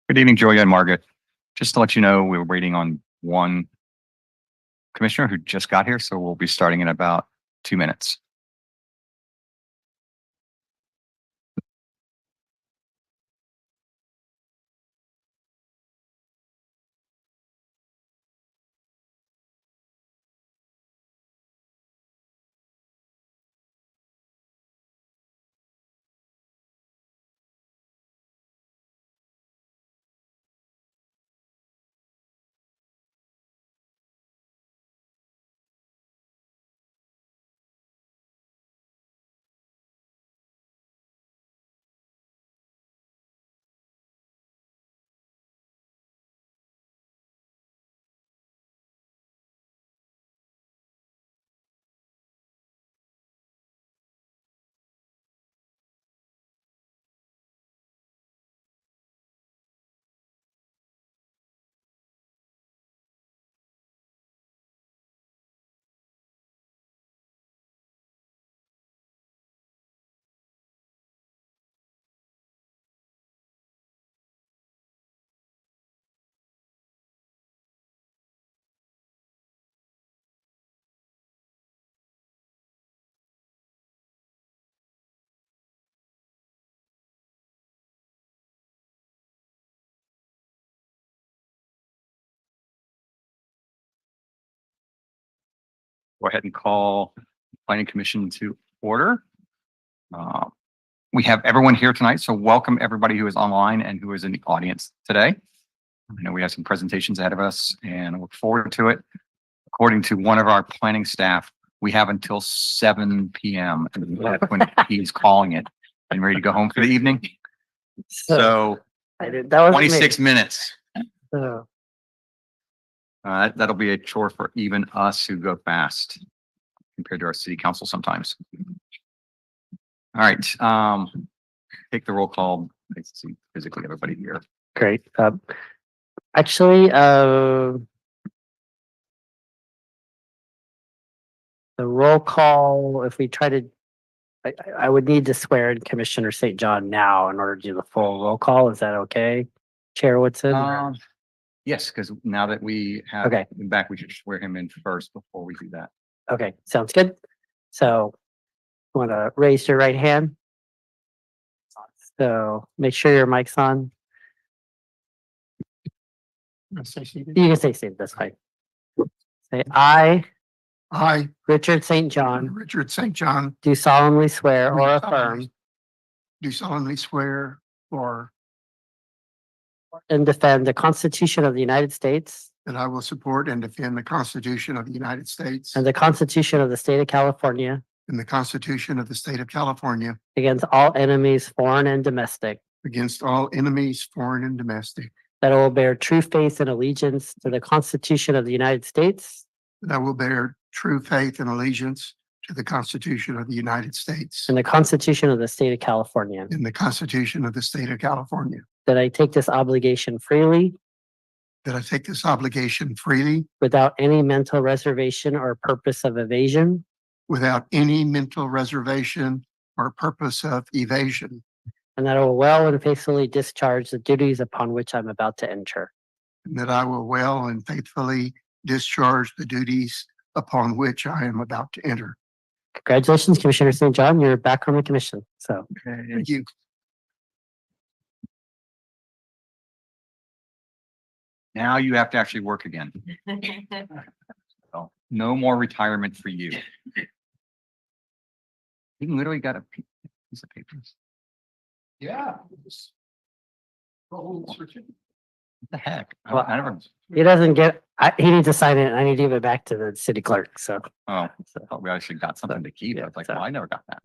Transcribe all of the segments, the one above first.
Good evening, Julia and Margaret. Just to let you know, we're waiting on one commissioner who just got here, so we'll be starting in about 2 minutes. Go ahead and call Planning Commission to order. We have everyone here tonight, so welcome everybody who is online and who is in the audience today. I know we have some presentations ahead of us and I look forward to it. According to one of our planning staff, we have until 7 p.m. and that's when he's calling it and ready to go home for the evening. So that was 26 minutes. So, That'll be a chore for even us who go fast compared to our city council sometimes. All right, take the roll call. I see physically everybody here. great. Actually, the roll call, if we try to, I would need to swear in Commissioner St. John now in order to do the full roll call. Is that okay? Chair Woodson? Yes, because now that we have Okay. him back, we should swear him in first before we do that. Okay, sounds good. So, want to raise your right hand? So, make sure your mic's on. You can say seated, that's fine. Say, I, Richard St. John, Richard St. John, do solemnly swear Do or solemnly- affirm do solemnly swear or and defend the Constitution of the United States that I will support and defend the Constitution of the United States and the Constitution of the State of California and the Constitution of the State of California against all enemies, foreign and domestic, against all enemies, foreign and domestic, that I will bear true faith and allegiance to the Constitution of the United States that I will bear true faith and allegiance to the Constitution of the United States and the Constitution of the State of California, and the Constitution of the State of California, that I take this obligation freely that I take this obligation freely without any mental reservation or purpose of evasion, without any mental reservation or purpose of evasion, and that I will well and faithfully discharge the duties upon which I'm about to enter. and that I will well and faithfully discharge the duties upon which I am about to enter. Congratulations, Commissioner St. John, you're back on the commission. So, Thank you. Now you have to actually work again. So no more retirement for you. You literally got a piece of paper. Yeah. What the heck? Well, I never, he doesn't get, he needs to sign it and I need to give it back to the city clerk, so. oh, thought we actually got something to keep. I was like, well, I never got that.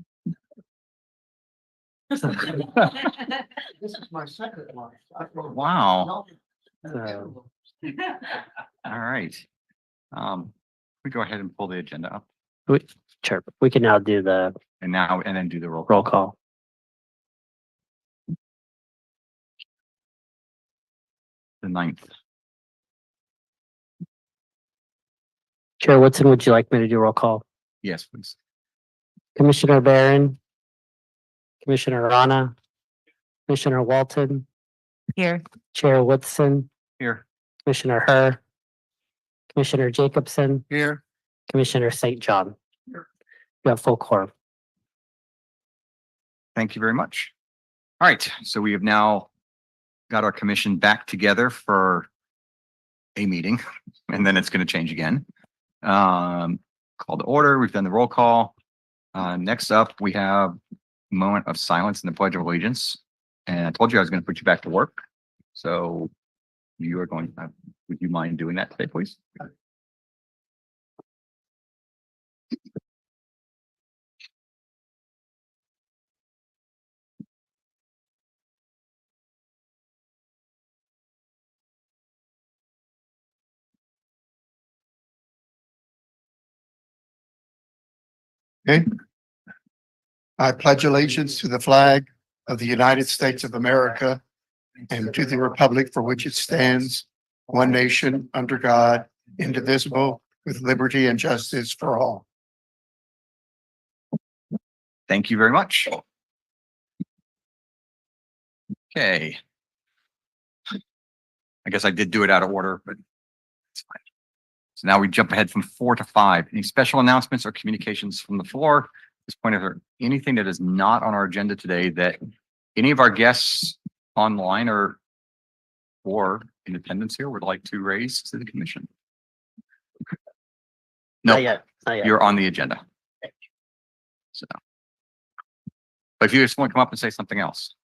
This is my second one. Wow. So, All right. We go ahead and pull the agenda up sure, we can now do the and then do the roll roll call. call. The 9th. Chair Woodson, would you like me to do roll call? Yes, please. Commissioner Barron, Commissioner Rana, Commissioner Walton, Here. Chair Woodson, Here. Commissioner Herr, Commissioner Jacobson, Here. Commissioner St. John. You have full quorum. Thank you very much. All right, so we have now got our commission back together for a meeting, and then it's going to change again. Call to order. We've done the roll call. Next up, we have a moment of silence in the Pledge of Allegiance. And I told you I was going to put you back to work. So you are going, would you mind doing that today, please? Okay. I pledge allegiance to the flag of the United States of America and to the republic for which it stands, one nation, under God, indivisible, with liberty and justice for all. Thank you very much. Okay. I guess I did do it out of order, but it's fine. So now we jump ahead from 4 to 5. Any special announcements or communications from the floor? At this point, is there anything that is not on our agenda today that any of our guests online or in attendance here would like to raise to the commission? No, Not yet, not yet. you're on the agenda. So, but if you just want to come up and say something else.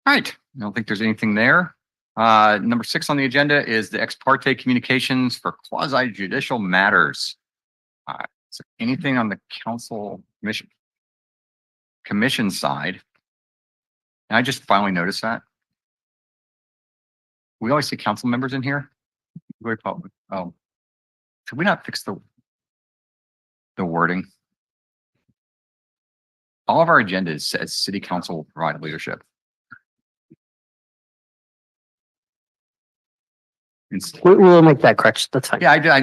All right, I don't think there's anything there. Number 6 on the agenda is the ex parte communications for quasi judicial matters. So anything on the council commission side? And I just finally noticed that. We always see council members in here. Very public. Oh, should we not fix the wording? All of our agendas says city council will provide leadership. We'll make that correction. That's fine. Yeah, I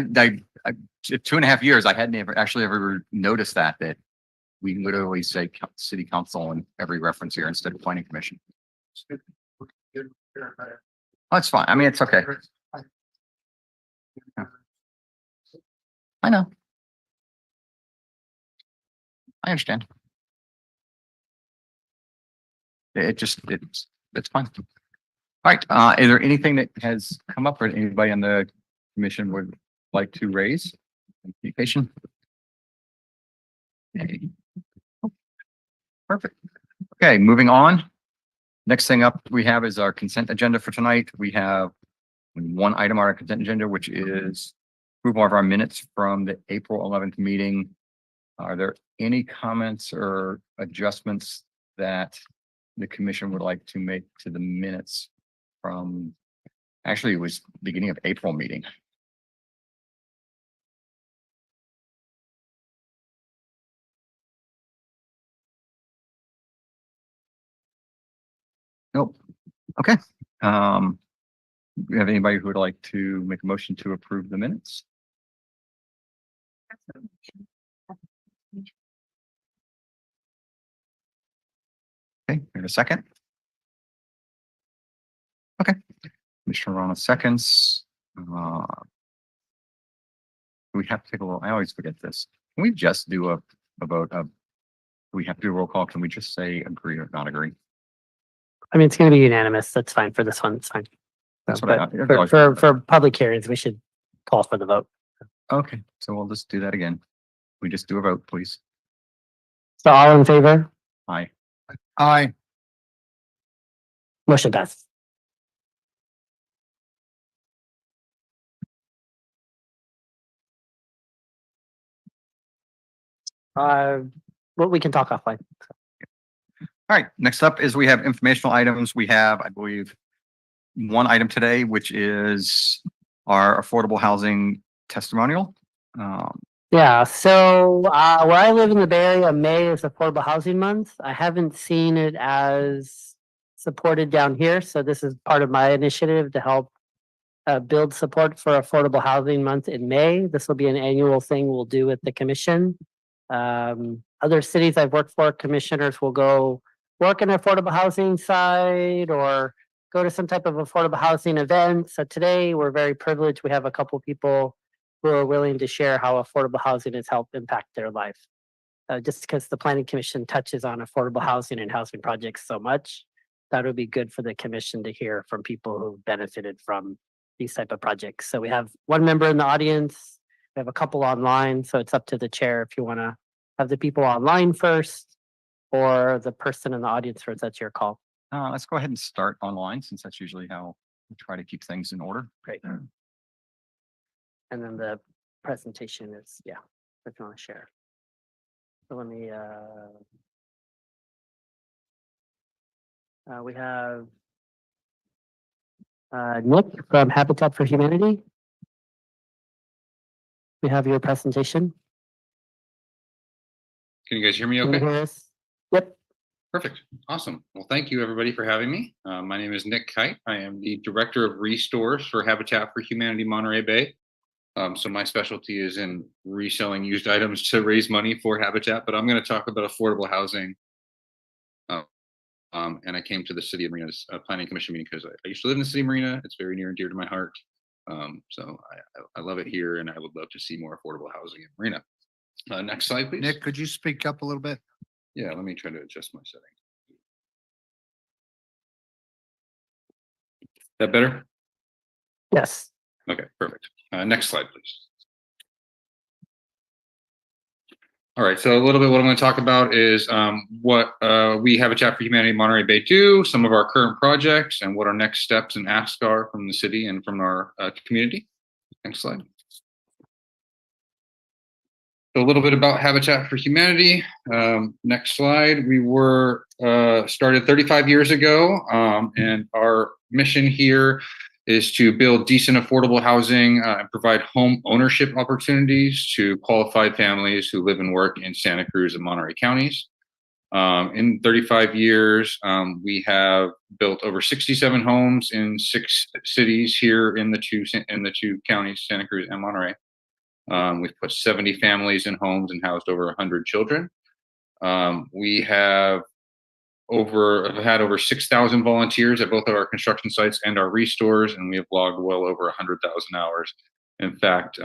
2.5 years, I hadn't ever noticed that we literally say city council in every reference here instead of planning commission. That's fine. I mean, it's okay. Yeah. I know. I understand. It's fine. All right, is there anything that has come up or anybody on the commission would like to raise? Communication? Okay. Perfect. Okay, moving on. Next thing up we have is our consent agenda for tonight. We have one item on our consent agenda, which is approval of our minutes from the April 11th meeting. Are there any comments or adjustments that the commission would like to make to the minutes from, actually it was beginning of April meeting? Nope. Okay. Do you have anybody who would like to make a motion to approve the minutes? Okay, in a second. Okay, Commissioner Rana seconds. We have to take a little, I always forget this. Can we just do a vote of, we have to do a roll call? Can we just say agree or not agree? I mean, it's going to be unanimous. That's fine for this one. It's fine. That's what I But for public hearings, we should call for the vote. Okay, so we'll just do that again. We just do a vote, please. So all in favor? Aye. Aye. Motion passes. Well, we can talk offline. All right, next up is we have informational items. We have, I believe, one item today, which is our affordable housing testimonial. Yeah, so where I live in the Bay Area, May is Affordable Housing Month. I haven't seen it as supported down here, so this is part of my initiative to help build support for Affordable Housing Month in May. This will be an annual thing we'll do with the commission. Other cities I've worked for, commissioners will work in the affordable housing side or go to some type of affordable housing event. So today we're very privileged. We have a couple people who are willing to share how affordable housing has helped impact their life. Just because the Planning Commission touches on affordable housing and housing projects so much, that would be good for the commission to hear from people who benefited from these type of projects. So we have one member in the audience, we have a couple online, so it's up to the chair if you want to have the people online first or the person in the audience first. That's your call. Let's go ahead and start online since that's usually how we try to keep things in order. Great. And then the presentation is, yeah, if you want to share. So let me, we have Nick from Habitat for Humanity. We have your presentation. Can you guys hear me Can you okay? hear us? Yep. Perfect. Awesome. Well, thank you everybody for having me. My name is Nick Kite. I am the Director of Restores for Habitat for Humanity Monterey Bay. So my specialty is in reselling used items to raise money for Habitat, but I'm going to talk about affordable housing. And I came to the City of Marina's Planning Commission meeting because I used to live in the City of Marina. It's very near and dear to my heart. So I love it here, and I would love to see more affordable housing in Marina. Next slide, please. Nick, could you speak up a little bit? Yeah, let me try to adjust my settings. That better? Yes. Okay, perfect. Next slide, please. All right, so a little bit what I'm going to talk about is what we Habitat for Humanity Monterey Bay do, some of our current projects, and what our next steps and asks are from the city and from our community. Next slide. So a little bit about Habitat for Humanity. Next slide. We were started 35 years ago, and our mission here is to build decent, affordable housing and provide home ownership opportunities to qualified families who live and work in Santa Cruz and Monterey counties. In 35 years, we have built over 67 homes in 6 cities here in the two counties, Santa Cruz and Monterey. We've put 70 families in homes and housed over 100 children. We have had over 6,000 volunteers at both of our construction sites and our restores, and we have logged well over 100,000 hours. In fact,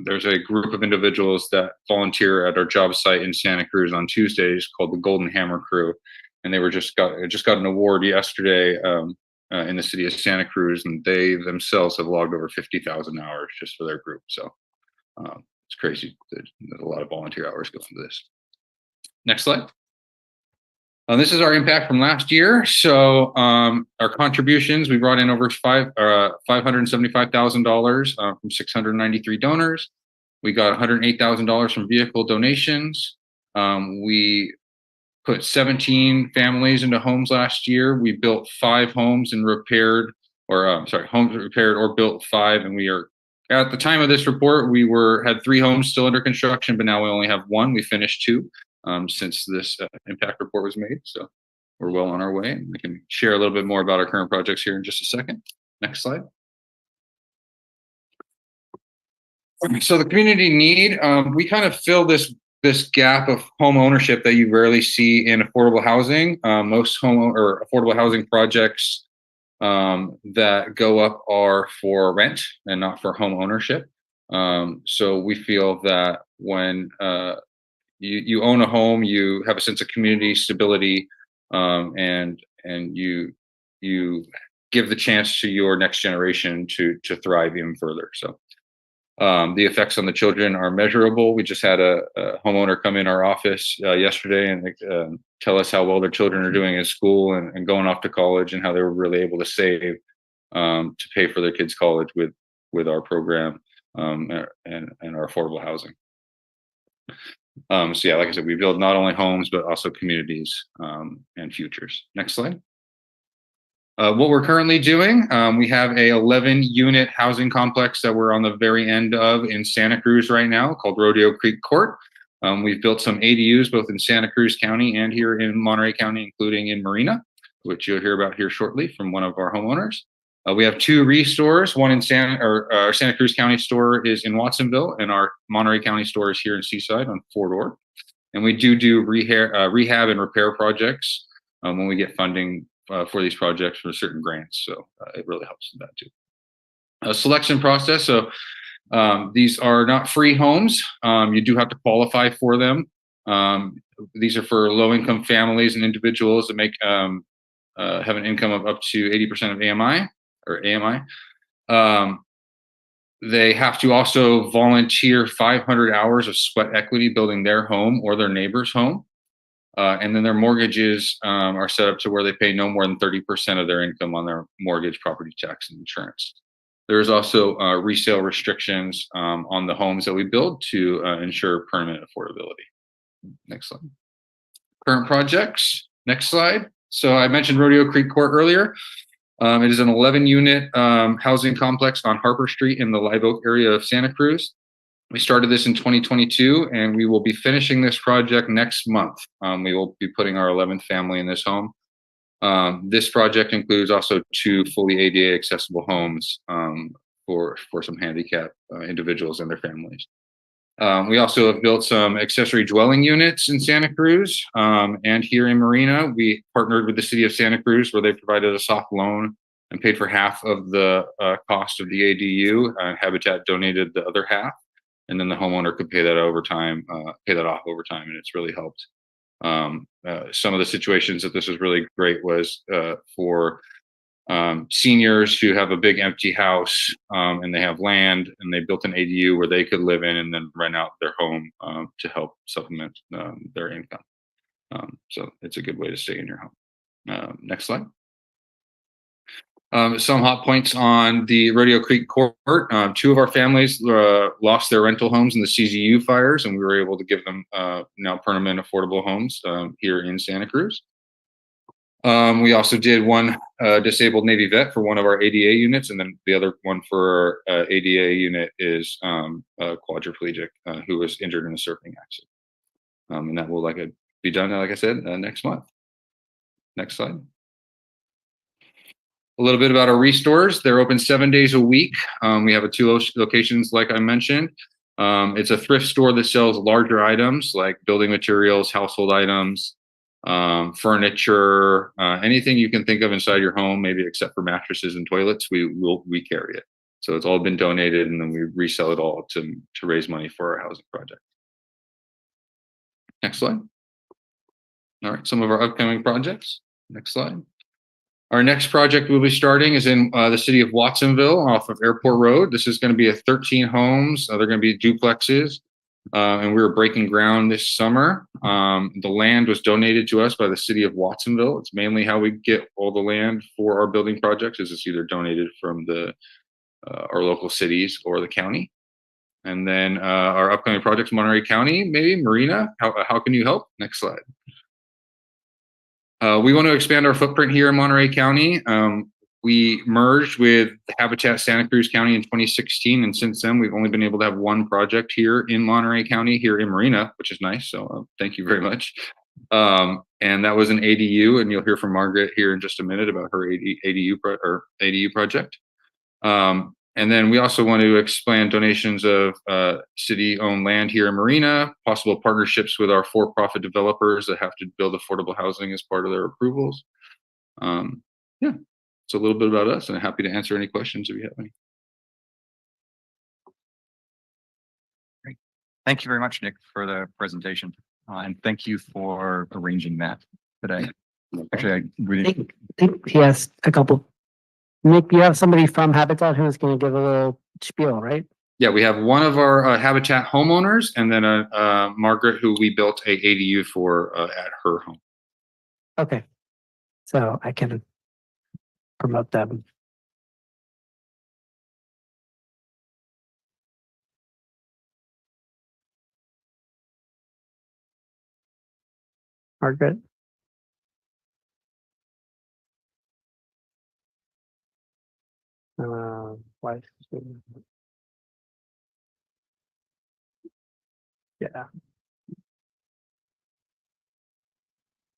there's a group of individuals that volunteer at our job site in Santa Cruz on Tuesdays called the Golden Hammer Crew, and they just got an award yesterday in the city of Santa Cruz, and they themselves have logged over 50,000 hours just for their group. So it's crazy. There's a lot of volunteer hours going into this. Next slide. This is our impact from last year. So our contributions, we brought in over $575,000 from 693 donors. We got $108,000 from vehicle donations. We put 17 families into homes last year. We built 5 homes and repaired, homes repaired or built 5. And we are, at the time of this report, we had 3 homes still under construction, but now we only have 1. We finished 2. Since this impact report was made. So we're well on our way, and we can share a little bit more about our current projects here in just a second. Next slide. So the community need, we kind of fill this gap of home ownership that you rarely see in affordable housing. Most affordable housing projects that go up are for rent and not for home ownership. So we feel that when you own a home, you have a sense of community stability, and you give the chance to your next generation to thrive even further. So the effects on the children are measurable. We just had a homeowner come in our office yesterday and tell us how well their children are doing in school and going off to college, and how they were really able to save to pay for their kids' college with our program and our affordable housing. So yeah, like I said, we build not only homes, but also communities and futures. Next slide. What we're currently doing, we have a 11-unit housing complex that we're on the very end of in Santa Cruz right now called Rodeo Creek Court. We've built some ADUs both in Santa Cruz County and here in Monterey County, including in Marina, which you'll hear about here shortly from one of our homeowners. We have 2 restores. One in our Santa Cruz County store is in Watsonville, and our Monterey County store is here in Seaside on 4 Door. And we do rehab and repair projects when we get funding for these projects for certain grants. So it really helps with that too. A selection process. So these are not free homes. You do have to qualify for them. These are for low-income families and individuals that make have an income of up to 80% of AMI or AMI. They have to also volunteer 500 hours of sweat equity building their home or their neighbor's home. And then their mortgages are set up to where they pay no more than 30% of their income on their mortgage, property tax, and insurance. There's also resale restrictions on the homes that we build to ensure permanent affordability. Next slide. Current projects. Next slide. So I mentioned Rodeo Creek Court earlier. It is an 11-unit housing complex on Harper Street in the Live Oak area of Santa Cruz. We started this in 2022, and we will be finishing this project next month. We will be putting our 11th family in this home. This project includes also 2 fully ADA accessible homes for some handicapped individuals and their families. We also have built some accessory dwelling units in Santa Cruz and here in Marina. We partnered with the city of Santa Cruz where they provided a soft loan and paid for half of the cost of the ADU. Habitat donated the other half, and then the homeowner could pay that off over time, and it's really helped. Some of the situations that this was really great was for seniors who have a big empty house and they have land, and they built an ADU where they could live in and then rent out their home to help supplement their income. So it's a good way to stay in your home. Next slide. Some hot points on the Rodeo Creek Court. 2 of our families lost their rental homes in the CZU fires, and we were able to give them now permanent affordable homes here in Santa Cruz. We also did 1 disabled Navy vet for one of our ADA units, and then the other one for our ADA unit is a quadriplegic who was injured in a surfing accident. And that will be done, like I said, next month. Next slide. A little bit about our restores. They're open 7 days a week. We have 2 locations, like I mentioned. It's a thrift store that sells larger items like building materials, household items, furniture, anything you can think of inside your home, maybe except for mattresses and toilets, we carry it. So it's all been donated, and then we resell it all to raise money for our housing project. Next slide. All right, some of our upcoming projects. Next slide. Our next project we'll be starting is in the city of Watsonville off of Airport Road. This is going to be 13 homes. They're going to be duplexes. And we were breaking ground this summer. The land was donated to us by the city of Watsonville. It's mainly how we get all the land for our building projects, is it's either donated from our local cities or the county. And then our upcoming projects, Monterey County, maybe Marina. How can you help? Next slide. We want to expand our footprint here in Monterey County. We merged with Habitat Santa Cruz County in 2016, and since then we've only been able to have 1 project here in Monterey County, here in Marina, which is nice. So thank you very much. And that was an ADU, and you'll hear from Margaret here in just a minute about her ADU project. And then we also want to expand donations of city-owned land here in Marina, possible partnerships with our for-profit developers that have to build affordable housing as part of their approvals. Yeah, it's a little bit about us, and I'm happy to answer any questions if you have any. Great. Thank you very much, Nick, for the presentation. And thank you for arranging that today. Actually, I really think he has a couple. Nick, you have somebody from Habitat who's going to give a little spiel, right? Yeah, we have one of our Habitat homeowners, and then Margaret, who we built a ADU for at her home. Okay, so I can promote them. Margaret. Wife. Yeah.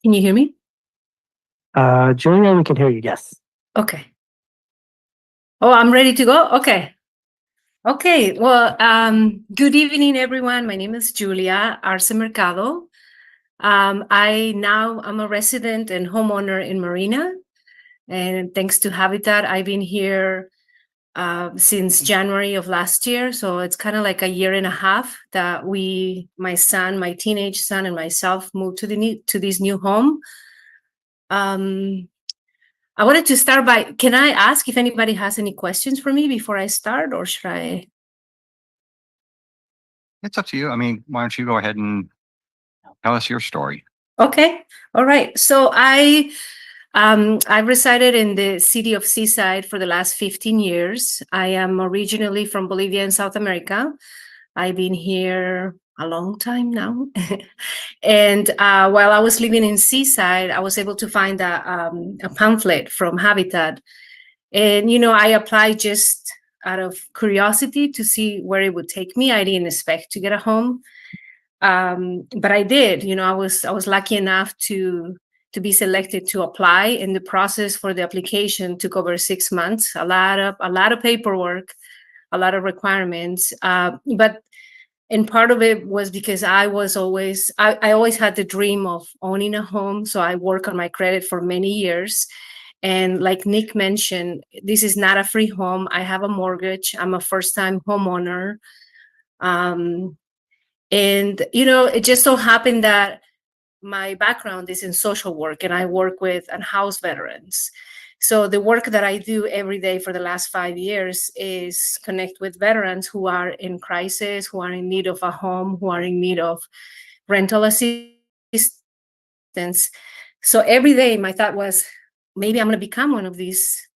Can you hear me? Julia, we can hear you. Yes. Okay. Oh, I'm ready to go. Okay. Okay. Well, good evening, everyone. My name is Julia Arce Mercado. I'm a resident and homeowner in Marina, and thanks to Habitat, I've been here since January of last year. So it's kind of like a year and a half that my son, my teenage son, and myself moved to this new home. I wanted to start by, can I ask if anybody has any questions for me before I start, or should I? It's up to you. I mean, why don't you go ahead and tell us your story? Okay, all right. So I resided in the city of Seaside for the last 15 years. I am originally from Bolivia in South America. I've been here a long time now. And while I was living in Seaside, I was able to find a pamphlet from Habitat. And, I applied just out of curiosity to see where it would take me. I didn't expect to get a home. But I did. I was lucky enough to be selected to apply, and the process for the application took over 6 months. A lot of paperwork, a lot of requirements. And part of it was because I always had the dream of owning a home. So I worked on my credit for many years. And like Nick mentioned, this is not a free home. I have a mortgage. I'm a first-time homeowner. And, it just so happened that my background is in social work, and I work with unhoused veterans. So the work that I do every day for the last 5 years is connect with veterans who are in crisis, who are in need of a home, who are in need of rental assistance. So every day my thought was, maybe I'm going to become one of these,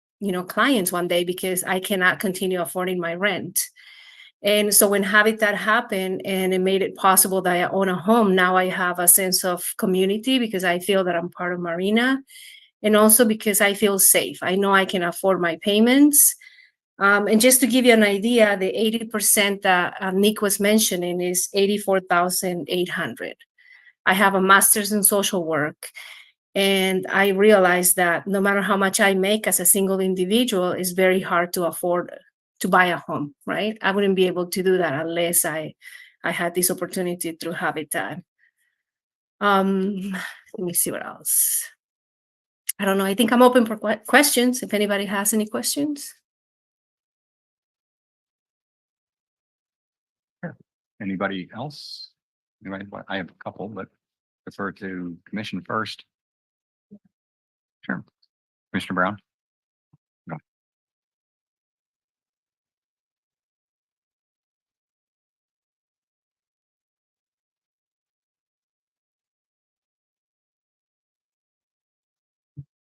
clients one day, because I cannot continue affording my rent. And so when Habitat happened and it made it possible that I own a home, now I have a sense of community because I feel that I'm part of Marina, and also because I feel safe. I know I can afford my payments. And just to give you an idea, the 80% that Nick was mentioning is $84,800. I have a master's in social work. And I realized that no matter how much I make as a single individual, it's very hard to afford to buy a home, right? I wouldn't be able to do that unless I had this opportunity through Habitat. Let me see what else. I don't know. I think I'm open for questions. If anybody has any questions. Anybody else? Anybody? I have a couple, but prefer to commission first. Sure. Commissioner Brown. No.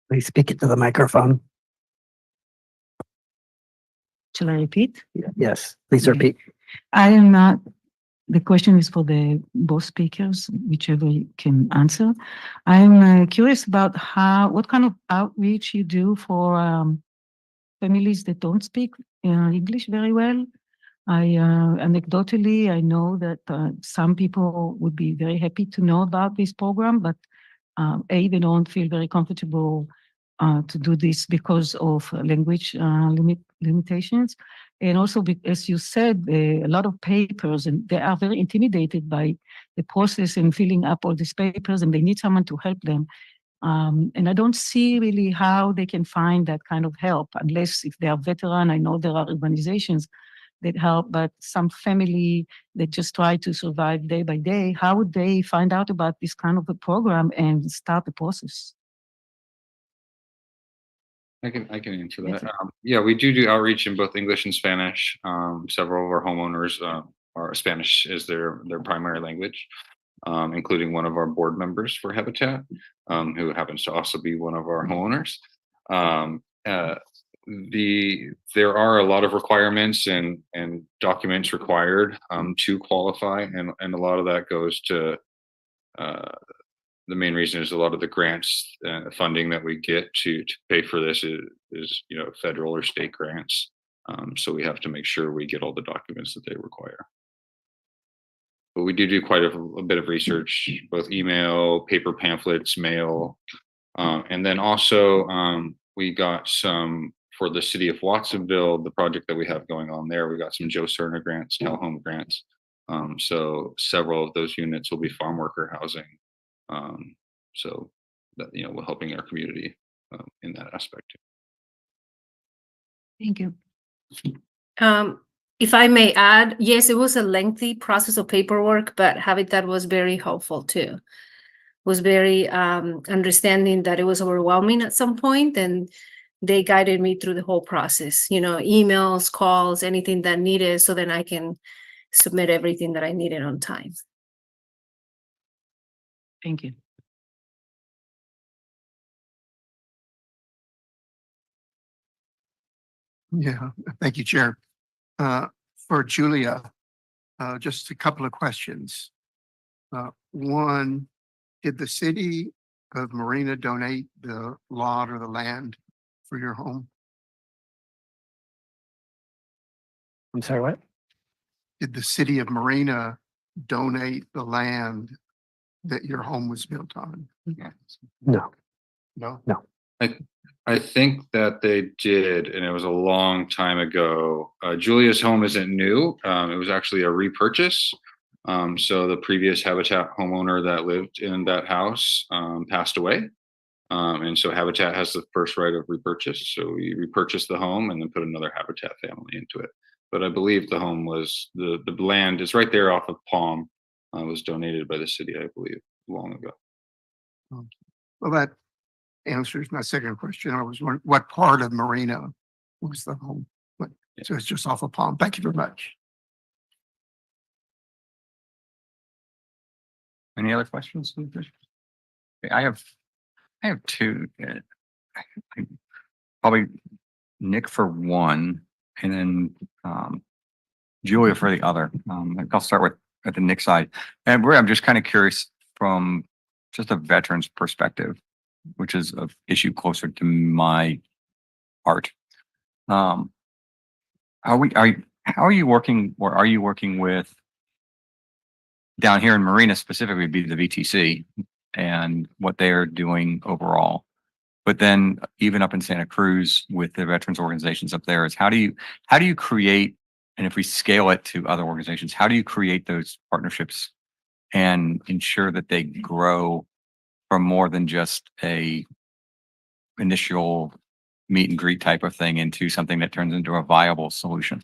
Please speak into the microphone. Shall I repeat? Yes, please Okay. repeat. I am not, the question is for the both speakers, whichever you can answer. I'm curious about what kind of outreach you do for families that don't speak English very well. Anecdotally, I know that some people would be very happy to know about this program, but they don't feel very comfortable to do this because of language limitations. And also, as you said, a lot of papers, and they are very intimidated by the process and filling up all these papers, and they need someone to help them. And I don't see really how they can find that kind of help unless if they are veteran. I know there are organizations that help, but some family that just try to survive day by day, how would they find out about this kind of a program and start the process? I can answer that. Yeah, we do outreach in both English and Spanish. Several of our homeowners are Spanish is their primary language, including one of our board members for Habitat, who happens to also be one of our homeowners. There are a lot of requirements and documents required to qualify, and a lot of that goes to the main reason is a lot of the grants funding that we get to pay for this is federal or state grants. So we have to make sure we get all the documents that they require. But we do quite a bit of research, both email, paper pamphlets, mail, and then also we got some for the city of Watsonville, the project that we have going on there. We got some Joe Cerna grants, Cal Home grants. So several of those units will be farm worker housing So that, we're helping our community in that aspect. Thank you. If I may add, yes, it was a lengthy process of paperwork, but Habitat was very helpful too. Was very understanding that it was overwhelming at some point, and they guided me through the whole process, emails, calls, anything that needed, so then I can submit everything that I needed on time. Thank you. Yeah, thank you, Chair. For Julia, just a couple of questions. One, did the city of Marina donate the lot or the land for your home? I'm sorry, what? Did the city of Marina donate the land that your home was built on? No. No? I think that they did, and it was a long time ago. Julia's home isn't new. It was actually a repurchase. So the previous Habitat homeowner that lived in that house passed away. And so Habitat has the first right of repurchase. So we repurchased the home and then put another Habitat family into it. But I believe the home was, the land is right there off of Palm. Was donated by the city, I believe, long ago. Well, that answers my second question. I was wondering what part of Marina was the home? So it's just off of Palm. Thank you very much. Any other questions? Okay, I have two. Probably Nick for one, and then Julia for the other. I'll start with at the Nick side. And I'm just kind of curious from just a veteran's perspective, which is an issue closer to my heart. How are you working, or are you working with down here in Marina specifically, would be the VTC and what they are doing overall? But then even up in Santa Cruz with the veterans organizations up there, is how do you create, and if we scale it to other organizations, how do you create those partnerships and ensure that they grow from more than just a initial meet and greet type of thing into something that turns into a viable solution?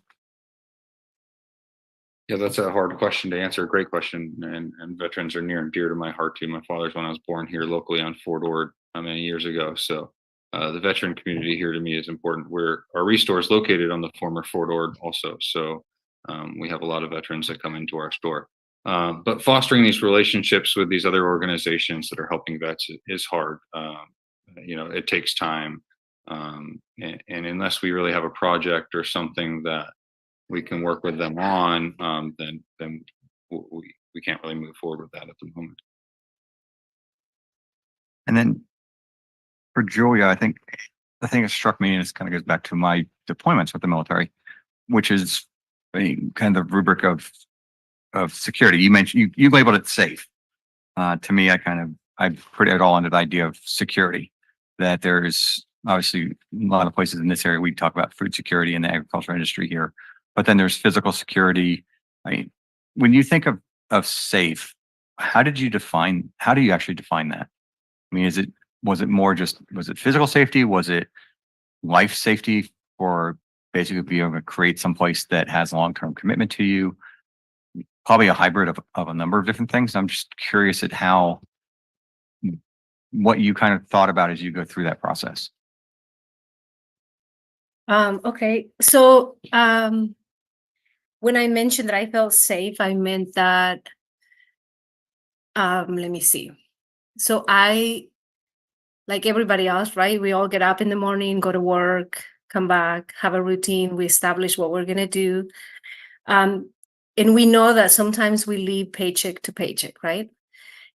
Yeah, that's a hard question to answer. Great question. And veterans are near and dear to my heart too. My father's one. I was born here locally on Fort Ord many years ago. So the veteran community here to me is important. Our restore is located on the former Fort Ord also. So we have a lot of veterans that come into our store. But fostering these relationships with these other organizations that are helping vets is hard. It takes time. And unless we really have a project or something that we can work with them on, then we can't really move forward with that at the moment. And then for Julia, I think the thing that struck me, and this kind of goes back to my deployments with the military, which is kind of the rubric of security. You mentioned you labeled it safe. To me, I put it all under the idea of security. That there's obviously a lot of places in this area we talk about food security in the agriculture industry here, but then there's physical security. I mean, when you think of safe, how do you actually define that? I mean, was it physical safety? Was it life safety, or basically being able to create some place that has long-term commitment to you? Probably a hybrid of a number of different things. I'm just curious at what you kind of thought about as you go through that process. Okay, so when I mentioned that I felt safe, I meant that, let me see. So I, like everybody else, right? We all get up in the morning, go to work, come back, have a routine. We establish what we're going to do. And we know that sometimes we live paycheck to paycheck, right?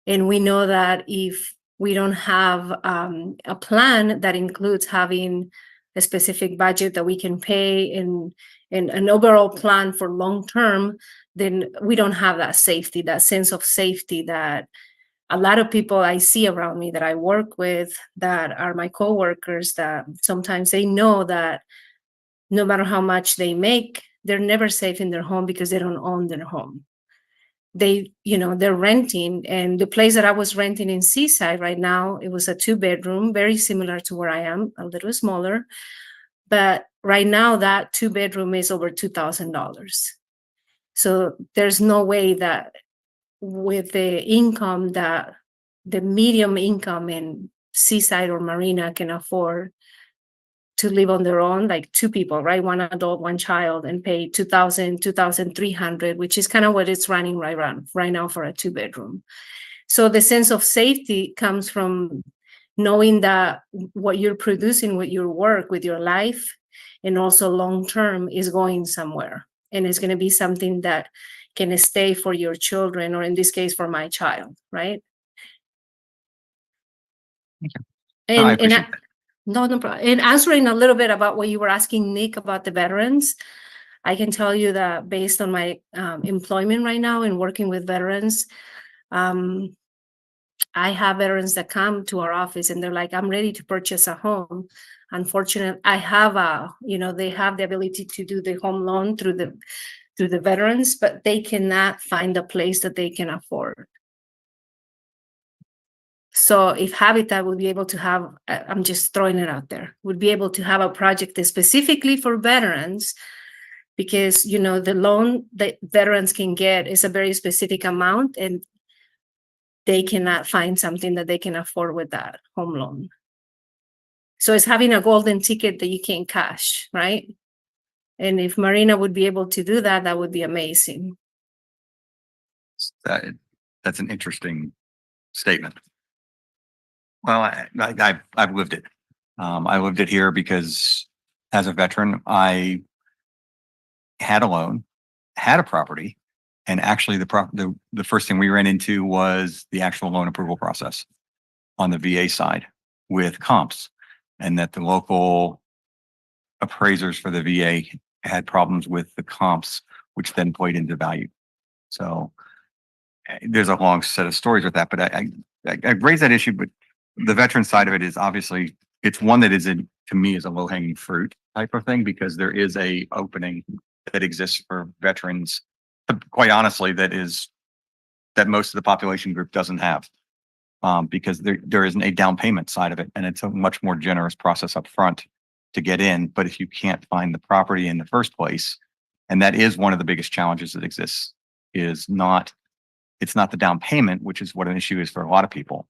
And we know that if we don't have a plan that includes having a specific budget that we can pay and an overall plan for long term, then we don't have that safety, that sense of safety that a lot of people I see around me that I work with, that are my coworkers, that sometimes they know that no matter how much they make, they're never safe in their home because they don't own their home. they're renting. And the place that I was renting in Seaside right now, it was a 2-bedroom, very similar to where I am, a little smaller. But right now that 2-bedroom is over $2,000. So there's no way that with the income that the medium income in Seaside or Marina can afford to live on their own, like 2 people, right? 1 adult, 1 child, and pay 2,000, 2,300, which is kind of what it's running right now for a 2-bedroom. So the sense of safety comes from knowing that what you're producing with your work, with your life, and also long term is going somewhere. And it's going to be something that can stay for your children, or in this case, for my child, right? Thank you. No, I appreciate that. No problem. And answering a little bit about what you were asking, Nick, about the veterans, I can tell you that based on my employment right now and working with veterans, I have veterans that come to our office and they're like, I'm ready to purchase a home. Unfortunately, I have they have the ability to do the home loan through the veterans, but they cannot find a place that they can afford. So if Habitat would be able to have, I'm just throwing it out there, would be able to have a project specifically for veterans, because, the loan that veterans can get is a very specific amount, and they cannot find something that they can afford with that home loan. So it's having a golden ticket that you can't cash, right? And if Marina would be able to do that, that would be amazing. That's an interesting statement. Well, I've lived it. I lived it here because as a veteran, I had a loan, had a property, and actually the first thing we ran into was the actual loan approval process on the VA side with comps, and that the local appraisers for the VA had problems with the comps, which then played into value. So there's a long set of stories with that, but I raised that issue, but the veteran side of it is obviously, it's one that is to me is a low hanging fruit type of thing, because there is a opening that exists for veterans, quite honestly, that most of the population group doesn't have, because there isn't a down payment side of it, and it's a much more generous process up front to get in. But if you can't find the property in the first place, and that is one of the biggest challenges that exists, it's not the down payment, which is what an issue is for a lot of people.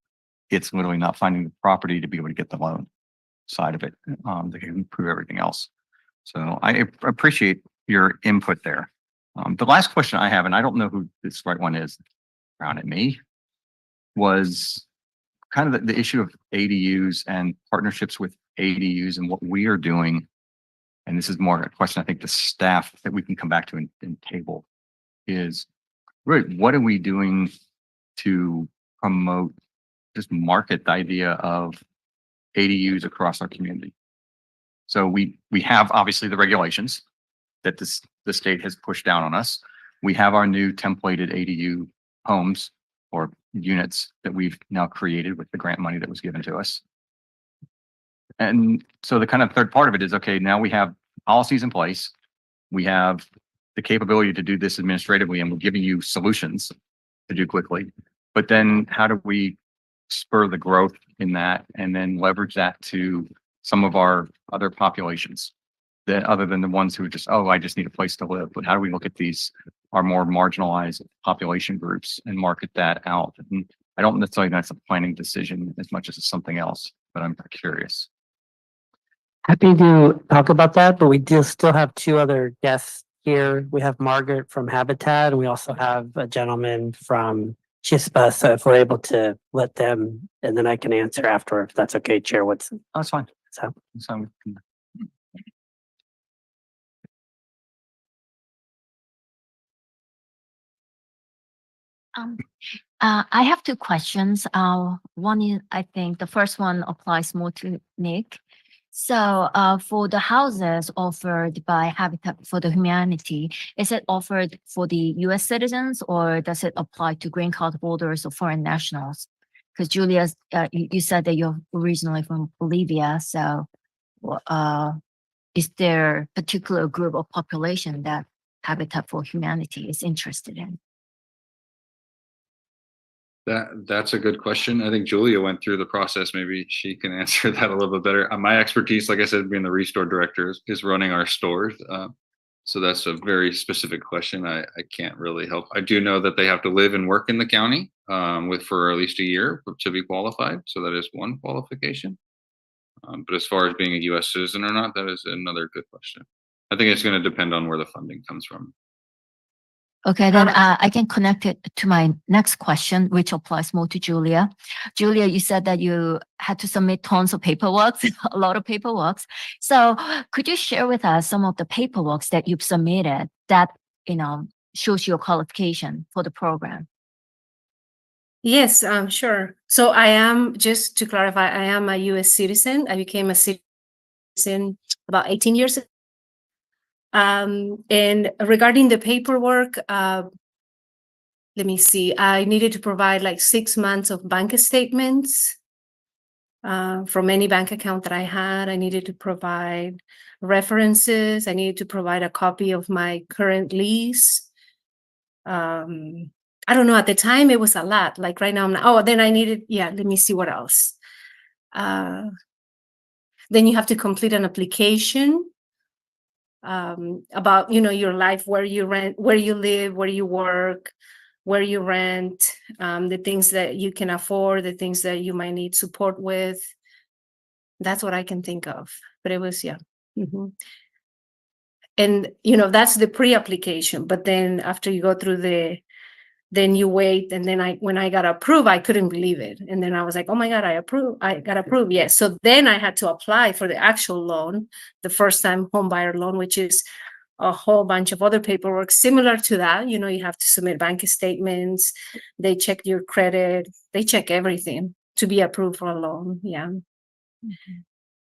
It's literally not finding the property to be able to get the loan side of it, that can improve everything else. So I appreciate your input there. The last question I have, and I don't know who this right one is, around at me, was kind of the issue of ADUs and partnerships with ADUs and what we are doing. And this is more a question I think the staff that we can come back to in table is, really, what are we doing to promote, just market the idea of ADUs across our community? So we have obviously the regulations that the state has pushed down on us. We have our new templated ADU homes or units that we've now created with the grant money that was given to us. And so the kind of third part of it is, okay, now we have policies in place. We have the capability to do this administratively, and we're giving you solutions to do quickly. But then how do we spur the growth in that and then leverage that to some of our other populations, that other than the ones who just, I just need a place to live? But how do we look at these, our more marginalized population groups, and market that out? And I don't necessarily think that's a planning decision as much as it's something else, but I'm curious. Happy to talk about that, but we do still have 2 other guests here. We have Margaret from Habitat, and we also have a gentleman from Chispa. So if we're able to let them, and then I can answer after, if that's okay, Chair Woodson. Oh, that's fine. So. I have 2 questions. One is, I think the first one applies more to Nick. So, for the houses offered by Habitat for the Humanity, is it offered for the U.S. citizens, or does it apply to green card holders or foreign nationals? Because Julia, you said that you're originally from Bolivia, so is there a particular group of population that Habitat for Humanity is interested in? That's a good question. I think Julia went through the process. Maybe she can answer that a little bit better. My expertise, like I said, being the restore director, is running our stores. So that's a very specific question. I can't really help. I do know that they have to live and work in the county with for at least a year to be qualified. So that is one qualification. But as far as being a U.S. citizen or not, that is another good question. I think it's going to depend on where the funding comes from. Okay, then I can connect it to my next question, which applies more to Julia. Julia, you said that you had to submit tons of paperwork, a lot of paperwork. So could you share with us some of the paperwork that you've submitted that, shows your qualification for the program? Yes, sure. So I am, just to clarify, I am a U.S. citizen. I became a citizen about 18 years ago. And regarding the paperwork, let me see, I needed to provide like 6 months of bank statements from any bank account that I had. I needed to provide references. I needed to provide a copy of my current lease. I don't know, at the time it was a lot. Like right now, then I needed, let me see what else. Then you have to complete an application about, your life, where you rent, where you live, where you work, where you rent, the things that you can afford, the things that you might need support with. That's what I can think of. But it was, Mhm. And, that's the pre-application. But then after you go through then you wait. And then when I got approved, I couldn't believe it. And then I was like, oh my God, I got approved. Yes. So then I had to apply for the actual loan, the first time home buyer loan, which is a whole bunch of other paperwork similar to that. You have to submit bank statements. They check your credit. They check everything to be approved for a loan. Yeah. Mm-hmm.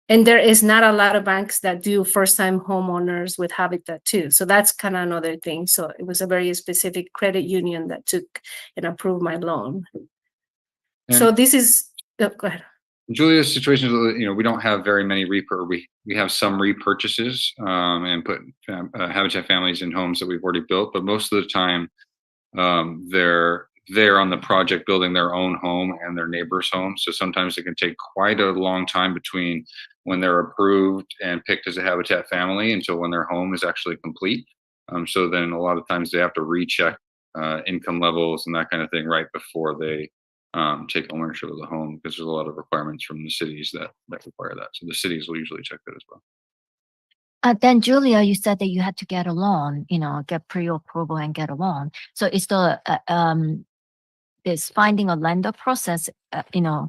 And there is not a lot of banks that do first-time homeowners with Habitat too. So that's kind of another thing. So it was a very specific credit union that took and approved my loan. So this is, go ahead. Julia's situation is, we don't have very many we have some repurchases and put Habitat families in homes that we've already built, but most of the time they're on the project building their own home and their neighbor's home. So sometimes it can take quite a long time between when they're approved and picked as a Habitat family until when their home is actually complete. So then a lot of times they have to recheck income levels and that kind of thing right before they take ownership of the home, because there's a lot of requirements from the cities that require that. So the cities will usually check that as well. Then Julia, you said that you had to get a loan, get pre-approval and get a loan. So is this finding a lender process,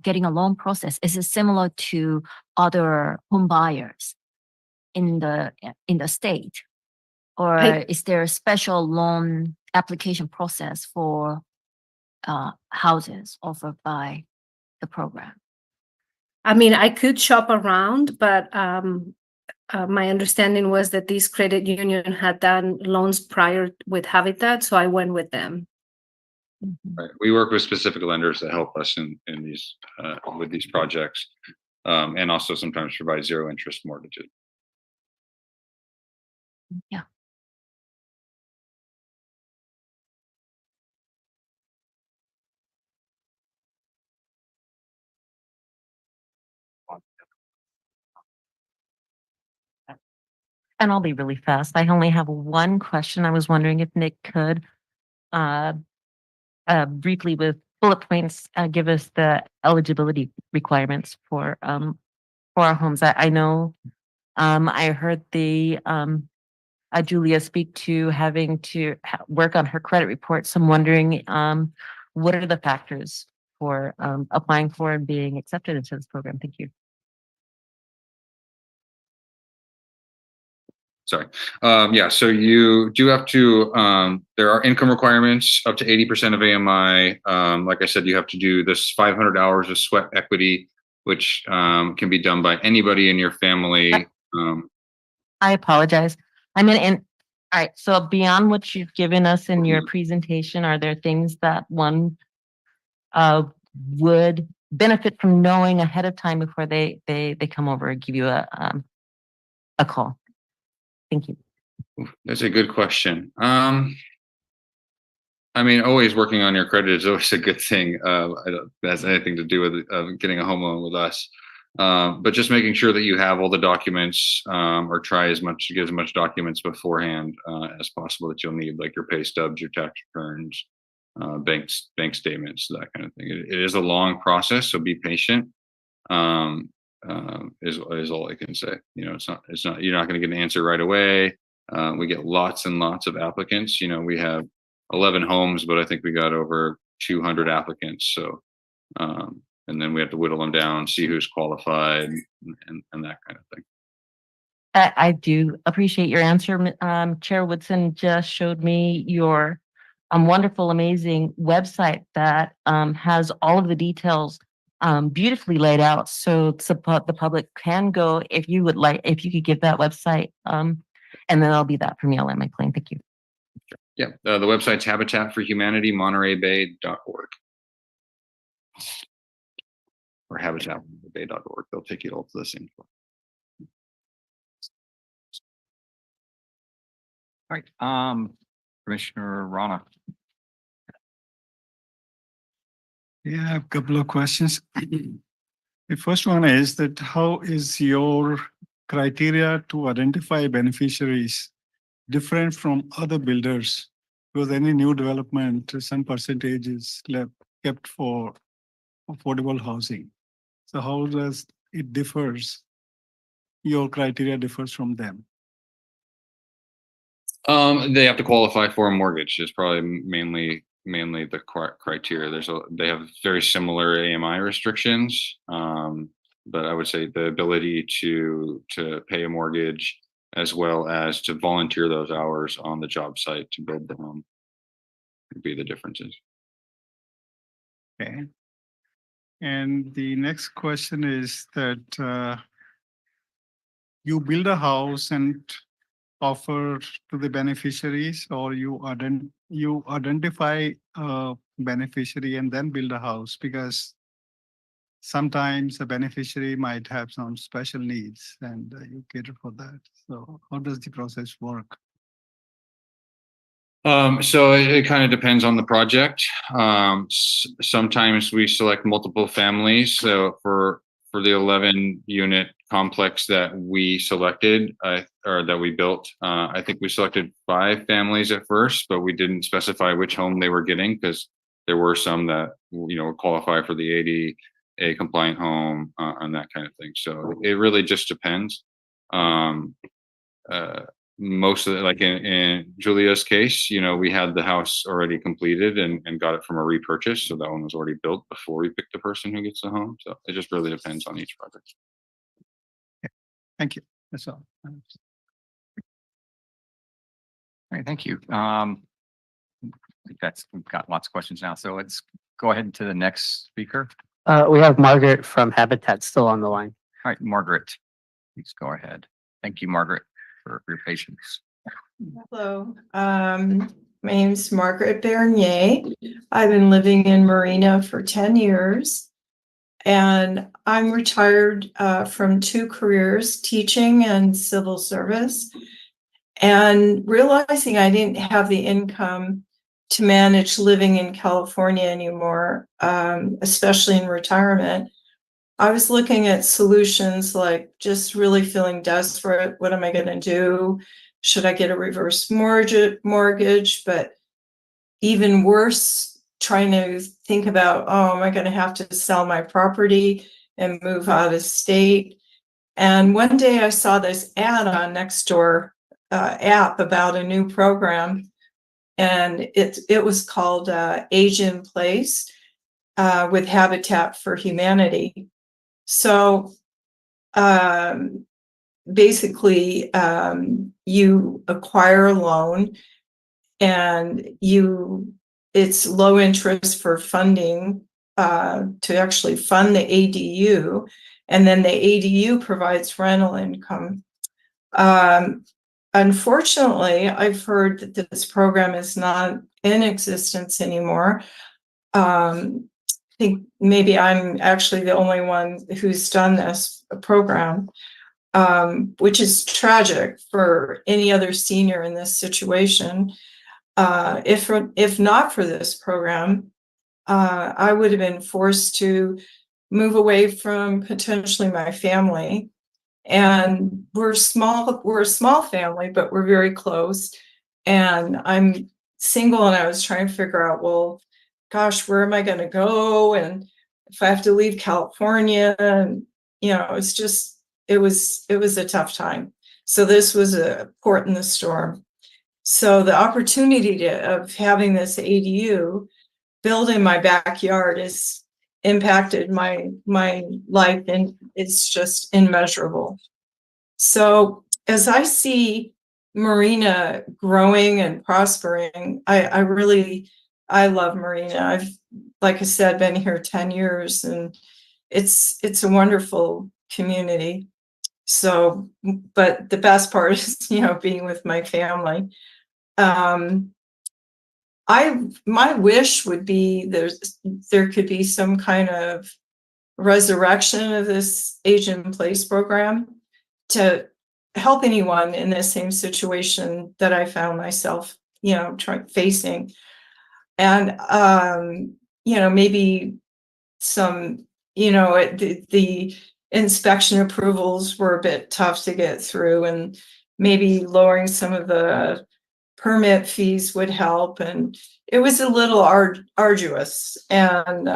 getting a loan process, is it similar to other home buyers in the state? Or is there a special loan application process for houses offered by the program? I mean, I could shop around, but my understanding was that this credit union had done loans prior with Habitat, so I went with them. Mm-hmm. Right. We work with specific lenders that help us in these with these projects, and also sometimes provide zero interest mortgages. Yeah. And I'll be really fast. I only have one question. I was wondering if Nick could briefly with bullet points give us the eligibility requirements for our homes. I know I heard the Julia speak to having to work on her credit report. So I'm wondering what are the factors for applying for and being accepted into this program? Thank you. Sorry. Yeah, so you do have to, there are income requirements up to 80% of AMI. Like I said, you have to do this 500 hours of sweat equity, which can be done by anybody in your family. I apologize. I mean, all right, so beyond what you've given us in your presentation, are there things that one would benefit from knowing ahead of time before they come over and give you a call? Thank you. That's a good question. I mean, always working on your credit is always a good thing. I don't, that has anything to do with getting a home loan with us. But just making sure that you have all the documents, or try as much to get as much documents beforehand as possible that you'll need, like your pay stubs, your tax returns, bank statements, that kind of thing. It is a long process, so be patient. Is all I can say. You know, it's not you're not going to get an answer right away. We get lots and lots of applicants. You know, we have 11 homes, but I think we got over 200 applicants. So, and then we have to whittle them down, see who's qualified, and that kind of thing. I do appreciate your answer. Chair Woodson just showed me your wonderful, amazing website that has all of the details beautifully laid out, so the public can go. If you would like, if you could give that website, and then that'll be that for me. I'll land my plane. Thank you. Yeah, the website's habitatforhumanity.monterey.org or habitatmonterey.org. They'll take you all to the same place. All right, Commissioner Rana. Yeah, I have a couple of questions. The first one is that how is your criteria to identify beneficiaries different from other builders? Because any new development, some percentage is kept for affordable housing. So how does it differs? Your criteria differs from them. They have to qualify for a mortgage. Is probably mainly the criteria. They have very similar AMI restrictions, but I would say the ability to pay a mortgage as well as to volunteer those hours on the job site to build the home would be the differences. Okay. And the next question is that you build a house and offer to the beneficiaries, or you identify a beneficiary and then build a house, because sometimes a beneficiary might have some special needs and you cater for that. So how does the process work? So it kind of depends on the project. Sometimes we select multiple families. So for the 11 unit complex that we selected, or that we built, I think we selected 5 families at first, but we didn't specify which home they were getting, because there were some that, you know, would qualify for the ADA compliant home, and that kind of thing. So it really just depends. Most of it, like in Julia's case, you know, we had the house already completed and got it from a repurchase. So that one was already built before we picked the person who gets the home. So it just really depends on each project. Thank you. That's all. All right, thank you. I think we've got lots of questions now. So let's go ahead to the next speaker. We have Margaret from Habitat still on the line. All right, Margaret, please go ahead. Thank you, Margaret, for your patience. Hello, my name is Margaret Bernier. I've been living in Marina for 10 years. And I'm retired from 2 careers, teaching and civil service. And realizing I didn't have the income to manage living in California anymore, especially in retirement, I was looking at solutions like just really feeling desperate. What am I going to do? Should I get a reverse mortgage? But even worse, trying to think about, oh, am I going to have to sell my property and move out of state? And one day I saw this ad on Nextdoor app about a new program, and it was called Age in Place with Habitat for Humanity. So basically, you acquire a loan, and it's low interest for funding to actually fund the ADU, and then the ADU provides rental income. Unfortunately, I've heard that this program is not in existence anymore. I think maybe I'm actually the only one who's done this program, which is tragic for any other senior in this situation. If not for this program, I would have been forced to move away from potentially my family. And we're a small family, but we're very close. And I'm single, and I was trying to figure out, well, gosh, where am I going to go? And if I have to leave California, and it's just it was a tough time. So this was a port in the storm. So the opportunity of having this ADU built in my backyard has impacted my life, and it's just immeasurable. So as I see Marina growing and prospering, I love Marina. I've, like I said, been here 10 years, and it's a wonderful community. So, but the best part is, being with my family. My wish would be there could be some kind of resurrection of this age in place program to help anyone in the same situation that I found myself, facing. And maybe some, the inspection approvals were a bit tough to get through, and maybe lowering some of the permit fees would help. And it was a little arduous. And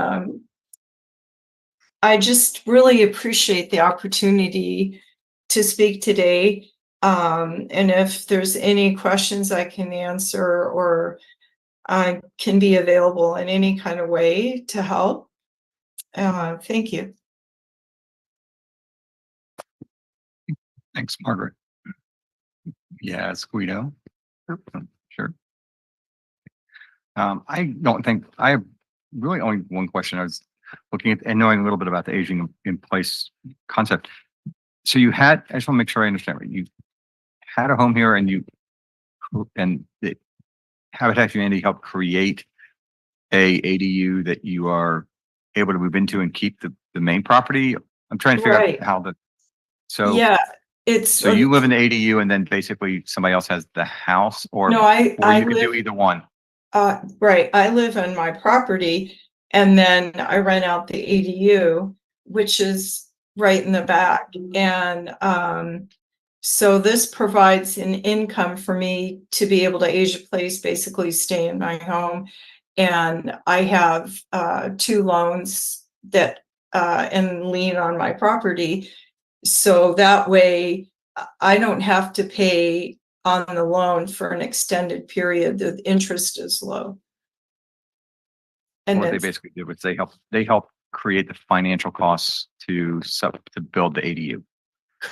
I just really appreciate the opportunity to speak today. And if there's any questions I can answer, or I can be available in any kind of way to help. Thank you. Thanks, Margaret. Yes, Guido. Sure. I don't think I have really only one question. I was looking at and knowing a little bit about the aging in place concept. So I just want to make sure I understand, right? You had a home here, and the Habitat for Humanity helped create a ADU that you are able to move into and keep the main property. I'm trying to figure Right. out how Yeah, it's so you live in the ADU, and then basically somebody else has the house, or no, I you can do live, either one. right. I live on my property, and then I rent out the ADU, which is right in the back. And so this provides an income for me to be able to age in place, basically stay in my home. And I have 2 loans that and lien on my property. So that way I don't have to pay on the loan for an extended period. The interest is low. And What they it's basically did was they help create the financial costs to build the ADU,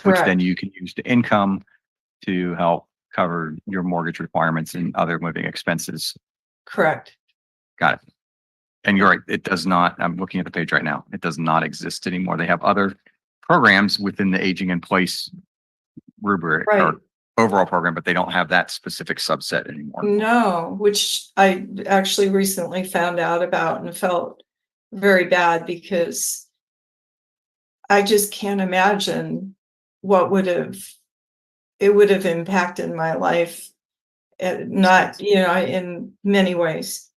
which then correct. you can use the income to help cover your mortgage requirements and other living expenses. Correct. Got it. And you're right, it does not, I'm looking at the page right now, it does not exist anymore. They have other programs within the aging in place rubric Right. or overall program, but they don't have that specific subset anymore. No, which I actually recently found out about and felt very bad, because I just can't imagine what it would have impacted my life, not, in many ways.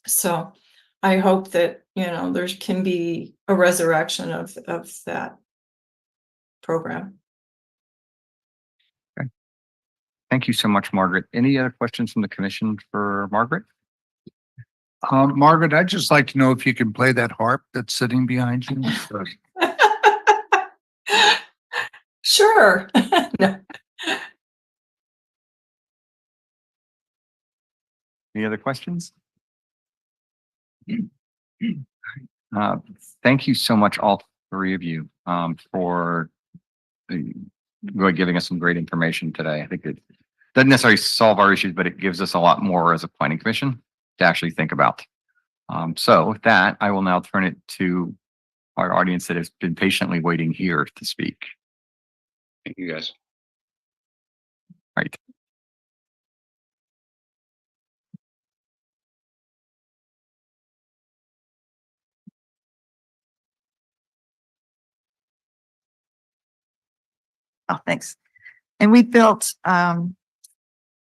So I hope that, there can be a resurrection of that program. Thank you so much, Margaret. Any other questions from the commission for Margaret? Margaret, I'd just like to know if you can play that harp that's sitting behind you. Sure. No. Any other questions? Thank you so much, all 3 of you, for really giving us some great information today. I think it doesn't necessarily solve our issues, but it gives us a lot more as a planning commission to actually think about. So with that, I will now turn it to our audience that has been patiently waiting here to speak. Thank you, guys. Right. Oh, thanks. And we built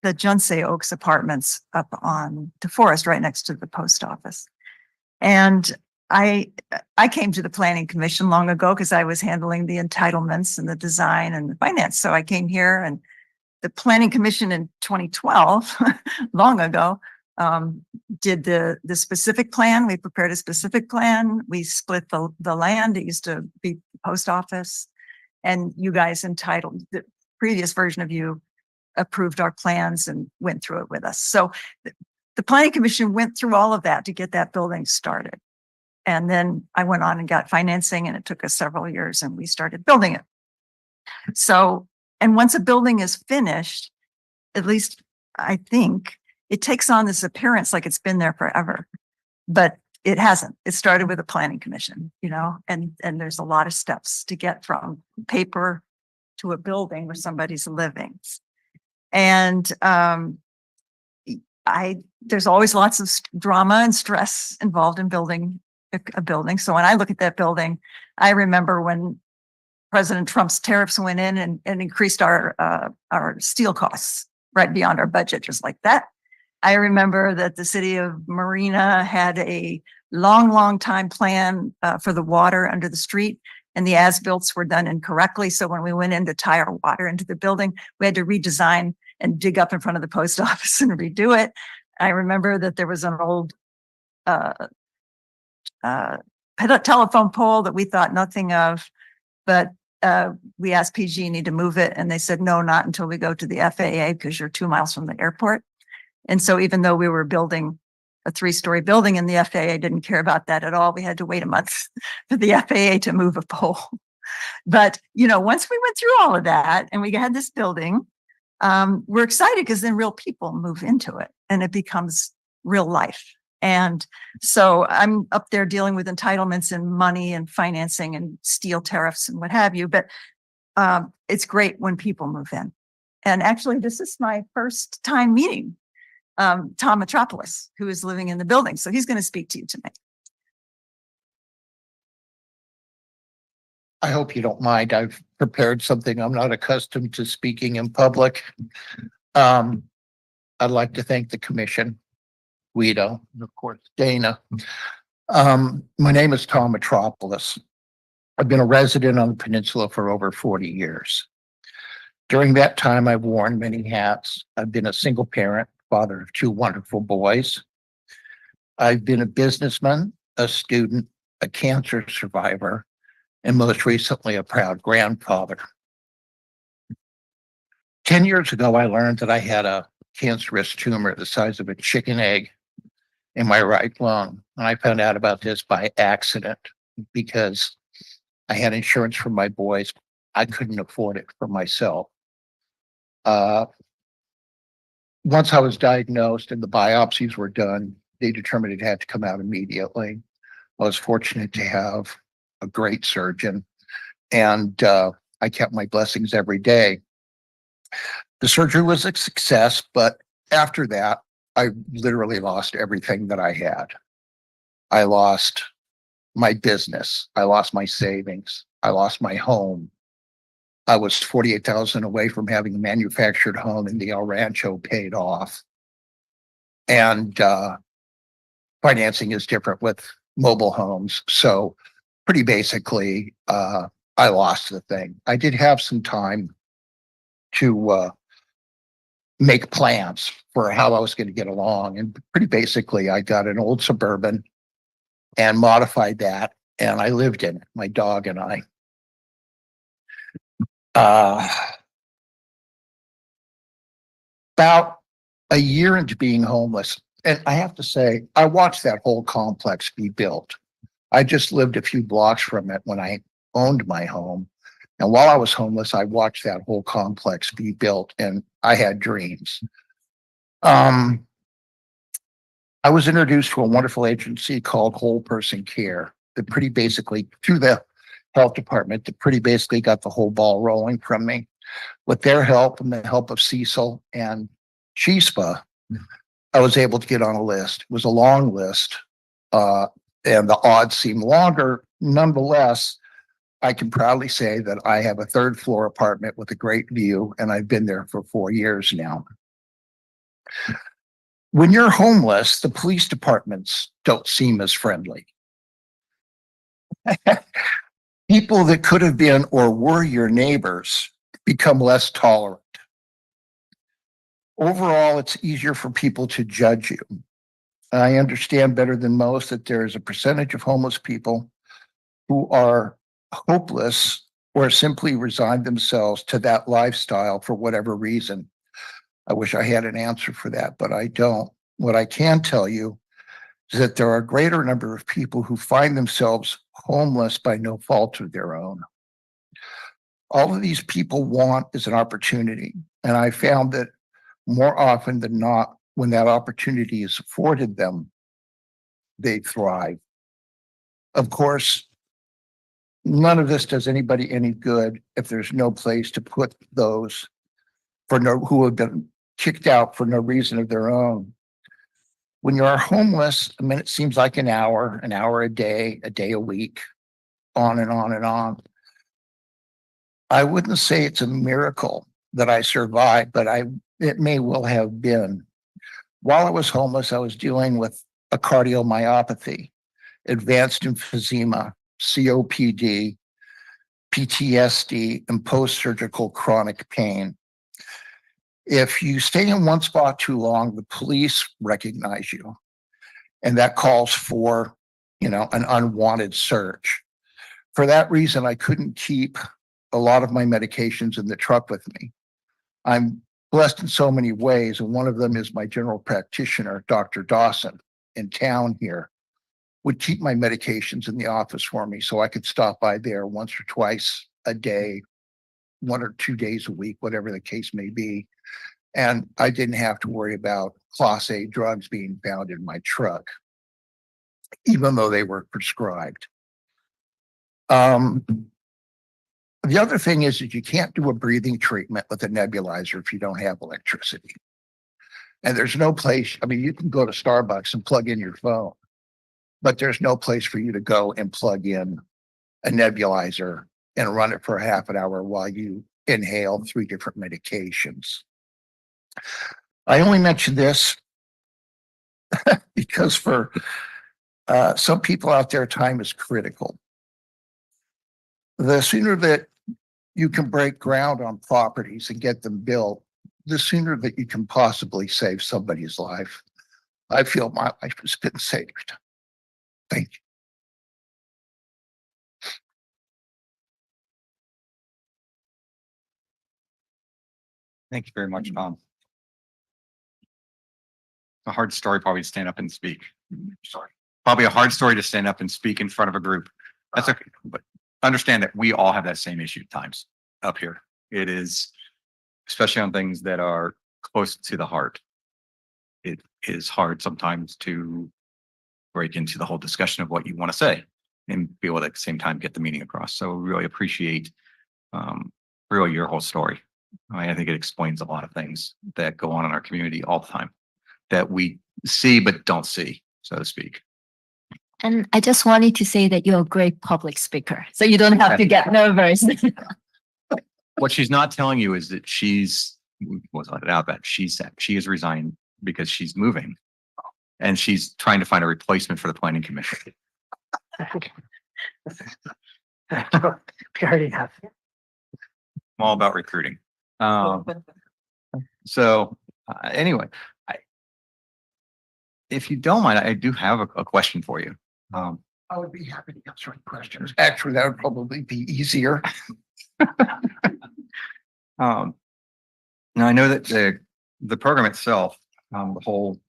the Junsei Oaks Apartments up on DeForest, right next to the post office. And I came to the planning commission long ago because I was handling the entitlements and the design and the finance. So I came here, and the planning commission in 2012, long ago, did the specific plan. We prepared a specific plan. We split the land. It used to be the post office, and you guys entitled, the previous version of you approved our plans and went through it with us. So the planning commission went through all of that to get that building started. And then I went on and got financing, and it took us several years, and we started building it. So, and once a building is finished, at least I think, it takes on this appearance like it's been there forever, but it hasn't. It started with a planning commission, you know, and there's a lot of steps to get from paper to a building where somebody's living. And there's always lots of drama and stress involved in building a building. So when I look at that building, I remember when President Trump's tariffs went in and increased our steel costs right beyond our budget, just like that. I remember that the city of Marina had a long time plan for the water under the street, and the as-built were done incorrectly. So when we went in to tie our water into the building, we had to redesign and dig up in front of the post office and redo it. I remember that there was an old telephone pole that we thought nothing of, but we asked PG&E to move it, and they said, no, not until we go to the FAA because you're 2 miles from the airport. And so even though we were building a 3-story building and the FAA didn't care about that at all, we had to wait a month for the FAA to move a pole. But, you know, once we went through all of that and we had this building, we're excited because then real people move into it and it becomes real life. And so I'm up there dealing with entitlements and money and financing and steel tariffs and what have you. But it's great when people move in. And actually, this is my first time meeting Tom Metropolis, who is living in the building. So he's going to speak to you tonight. I hope you don't mind. I've prepared something. I'm not accustomed to speaking in public. I'd like to thank the commission, Guido, and of course, Dana. My name is Tom Metropolis. I've been a resident on the peninsula for over 40 years. During that time, I've worn many hats. I've been a single parent, father of 2 wonderful boys. I've been a businessman, a student, a cancer survivor, and most recently, a proud grandfather. 10 years ago, I learned that I had a cancerous tumor the size of a chicken egg in my right lung. And I found out about this by accident because I had insurance for my boys. I couldn't afford it for myself. Once I was diagnosed and the biopsies were done, they determined it had to come out immediately. I was fortunate to have a great surgeon, and I kept my blessings every day. The surgery was a success, but after that, I literally lost everything that I had. I lost my business. I lost my savings. I lost my home. I was 48,000 away from having a manufactured home in the El Rancho paid off. And financing is different with mobile homes. So pretty basically, I lost the thing. I did have some time to make plans for how I was going to get along. And pretty basically, I got an old Suburban and modified that. And I lived in it, my dog and I. About a year into being homeless, and I have to say, I watched that whole complex be built. I just lived a few blocks from it when I owned my home. And while I was homeless, I watched that whole complex be built, and I had dreams. I was introduced to a wonderful agency called Whole Person Care that pretty basically, through the health department, that pretty basically got the whole ball rolling from me. With their help and the help of Cecil and CHISPA, I was able to get on a list. It was a long list, and the odds seemed longer. Nonetheless, I can proudly say that I have a 3rd floor apartment with a great view, and I've been there for 4 years now. When you're homeless, the police departments don't seem as friendly. People that could have been or were your neighbors become less tolerant. Overall, it's easier for people to judge you. I understand better than most that there is a percentage of homeless people who are hopeless or simply resign themselves to that lifestyle for whatever reason. I wish I had an answer for that, but I don't. What I can tell you is that there are a greater number of people who find themselves homeless by no fault of their own. All of these people want is an opportunity, and I found that more often than not, when that opportunity is afforded them, they thrive. Of course, none of this does anybody any good if there's no place to put those who have been kicked out for no reason of their own. When you are homeless, a minute seems like an hour a day a week, on and on and on. I wouldn't say it's a miracle that I survived, but it may well have been. While I was homeless, I was dealing with a cardiomyopathy, advanced emphysema, COPD, PTSD, and post-surgical chronic pain. If you stay in one spot too long, the police recognize you, and that calls for, an unwanted search. For that reason, I couldn't keep a lot of my medications in the truck with me. I'm blessed in so many ways, and one of them is my general practitioner, Dr. Dawson, in town here, would keep my medications in the office for me so I could stop by there once or twice a day, 1 or 2 days a week, whatever the case may be. And I didn't have to worry about Class A drugs being found in my truck, even though they were prescribed. The other thing is that you can't do a breathing treatment with a nebulizer if you don't have electricity. And there's no place, you can go to Starbucks and plug in your phone, but there's no place for you to go and plug in a nebulizer and run it for half an hour while you inhale 3 different medications. I only mention this because for some people out there, time is critical. The sooner that you can break ground on properties and get them built, the sooner that you can possibly save somebody's life. I feel my life has been saved. Thank you. Thank you very much, Tom. It's a hard story probably to stand up and speak. Sorry. Probably a hard story to stand up and speak in front of a group. That's okay. But understand that we all have that same issue at times up here. It is, especially on things that are close to the heart. It is hard sometimes to break into the whole discussion of what you want to say and be able to at the same time get the meaning across. So we really appreciate really your whole story. I think it explains a lot of things that go on in our community all the time that we see but don't see, so to speak. And I just wanted to say that you're a great public speaker, so you don't have to get nervous. What she's not telling you is that she's, let's let it out, that she is resigned because she's moving and she's trying to find a replacement for the planning commission. We already have. I'm all about recruiting. Anyway, if you don't mind, I do have a question for you. I would be happy to answer any questions. Actually, that would probably be easier. Now I know that the program itself, the whole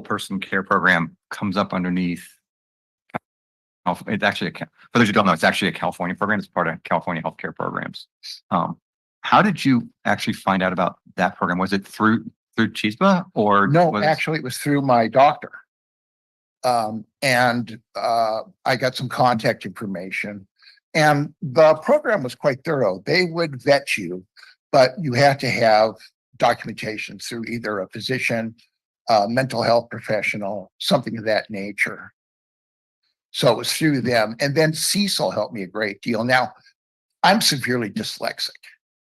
person care program comes up underneath. It's actually for those who don't know, it's actually a California program. It's part of California healthcare programs. How did you actually find out about that program? Was it through Chispa or no? Actually, it was through my doctor. I got some contact information, and the program was quite thorough. They would vet you, but you had to have documentation through either a physician, a mental health professional, something of that nature. So it was through them. And then Cecil helped me a great deal. Now, I'm severely dyslexic,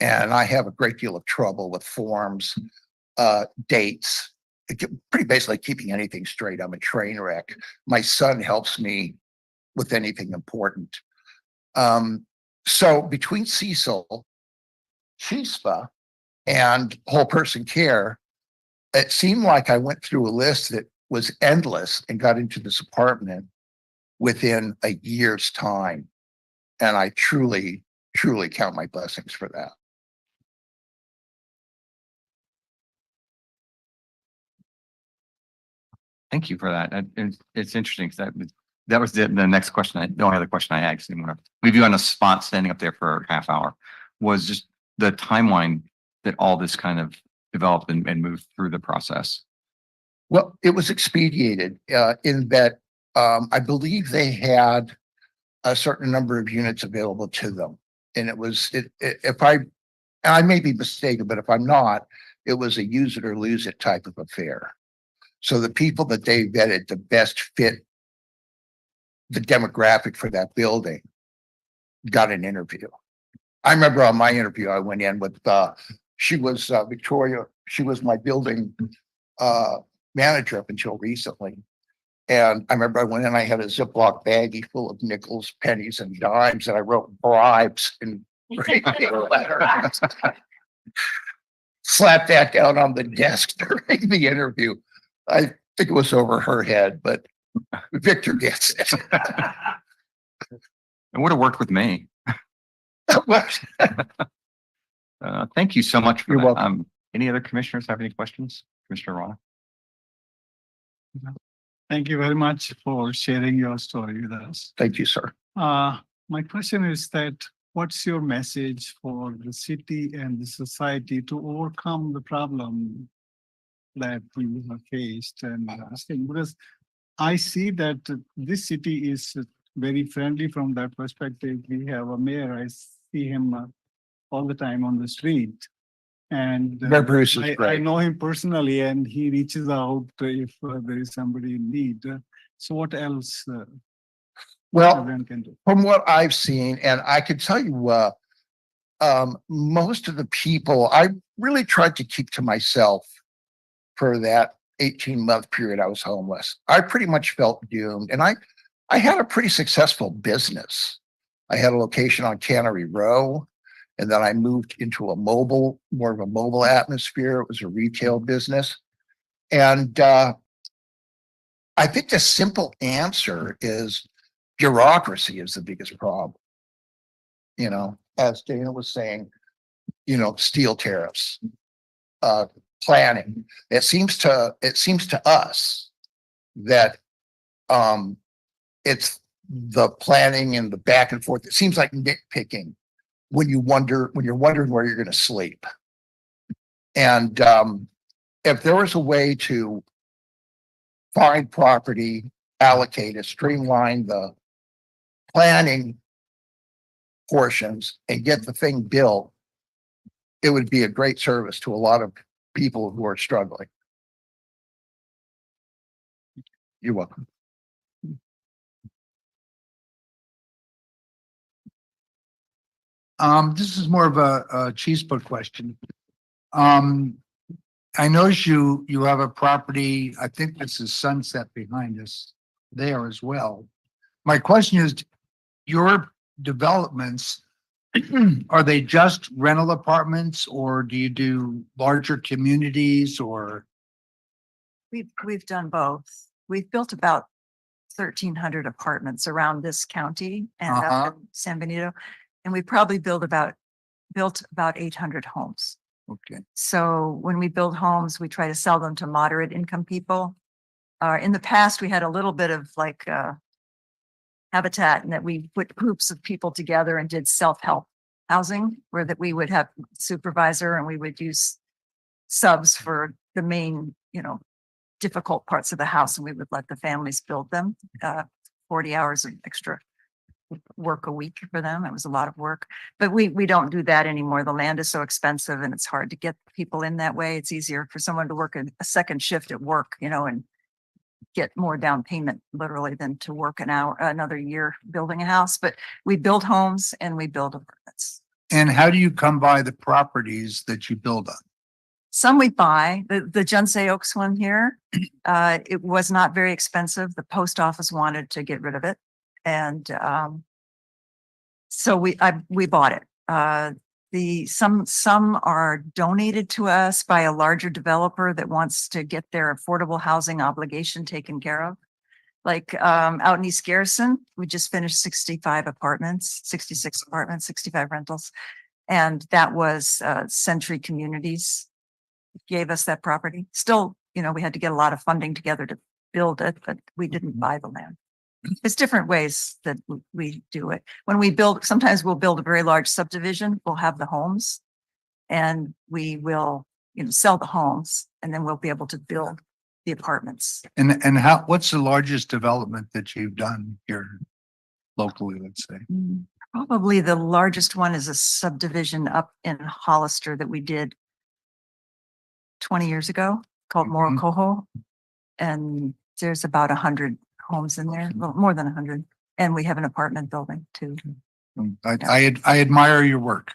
and I have a great deal of trouble with forms. dates, pretty basically keeping anything straight. I'm a train wreck. My son helps me with anything important. So between Cecil, Chispa, and whole person care, it seemed like I went through a list that was endless and got into this apartment within a year's time. And I truly, truly count my blessings for that. Thank you for that. It's interesting because that was the next question. The only other question I had, because I didn't want to leave you on a spot standing up there for a half hour, was just the timeline that all this kind of developed and moved through the process. Well, it was expedited in that I believe they had a certain number of units available to them. And it was, and I may be mistaken, but if I'm not, it was a use it or lose it type of affair. So the people that they vetted to best fit the demographic for that building got an interview. I remember on my interview, I went in with, she was Victoria, she was my building manager up until recently. And I remember I went in, I had a Ziploc baggie full of nickels, pennies, and dimes, and I wrote bribes in great big letters. Slapped that down on the desk during the interview. I think it was over her head, but Victor gets it. It would have worked with me. Thank you so much for You're that. welcome. Any other commissioners have any questions? Commissioner Rana? Thank you very much for sharing your story with us. Thank you, sir. My question is that what's your message for the city and the society to overcome the problem that we have faced? And because I see that this city is very friendly from that perspective. We have a mayor, I see him all the time on the street. And Mayor Bruce is I great. know him personally, and he reaches out if there is somebody in need. So what else Well, everyone can do? from what I've seen, and I could tell you, most of the people, I really tried to keep to myself for that 18-month period I was homeless. I pretty much felt doomed, and I had a pretty successful business. I had a location on Cannery Row, and then I moved into more of a mobile atmosphere. It was a retail business. And I think the simple answer is bureaucracy is the biggest problem. You know, as Dana was saying, you know, steel tariffs, planning. It seems to us that it's the planning and the back and forth. It seems like nitpicking when you're wondering where you're going to sleep. And if there was a way to find property, allocate it, streamline the planning portions and get the thing built, it would be a great service to a lot of people who are struggling. You're welcome. This is more of a cheesebook question. I notice you have a property, I think this is Sunset behind us there as well. My question is, your developments, are they just rental apartments or do you do larger communities or? We've done both. We've built about 1,300 apartments around this county and up in San Benito. And we probably built about 800 homes. Okay. So when we build homes, we try to sell them to moderate income people. In the past, we had a little bit of like habitat, and that we put groups of people together and did self-help housing, where that we would have supervisor and we would use subs for the main, difficult parts of the house, and we would let the families build them. 40 hours of extra work a week for them. It was a lot of work, but we don't do that anymore. The land is so expensive and it's hard to get people in that way. It's easier for someone to work a second shift at work, and get more down payment literally than to work another year building a house. But we build homes and we build apartments. And how do you come by the properties that you build on? Some we buy. The Junsei Oaks one here, it was not very expensive. The post office wanted to get rid of it. And so we bought it. Some are donated to us by a larger developer that wants to get their affordable housing obligation taken care of. Like out in East Garrison, we just finished 66 apartments, 65 rentals. And that was Century Communities gave us that property. Still, we had to get a lot of funding together to build it, but we didn't buy the land. It's different ways that we do it. When we build, sometimes we'll build a very large subdivision, we'll have the homes and we will, sell the homes and then we'll be able to build the apartments. And what's the largest development that you've done here locally, let's say? Probably the largest one is a subdivision up in Hollister that we did 20 years ago called Morocoho. And there's about 100 homes in there, well, more than 100. And we have an apartment building too. I admire your work.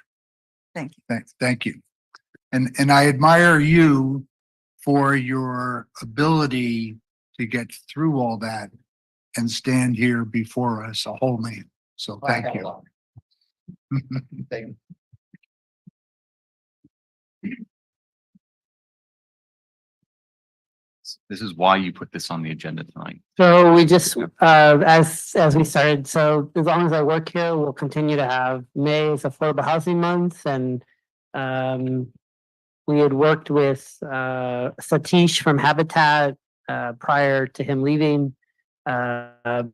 Thank you. Thank you. And I admire you for your ability to get through all that and stand here before us a whole man. So thank you. Thank you. This is why you put this on the agenda tonight. So we just, as we started, so as long as I work here, we'll continue to have May as Affordable Housing Month and we had worked with Satish from Habitat prior to him leaving. But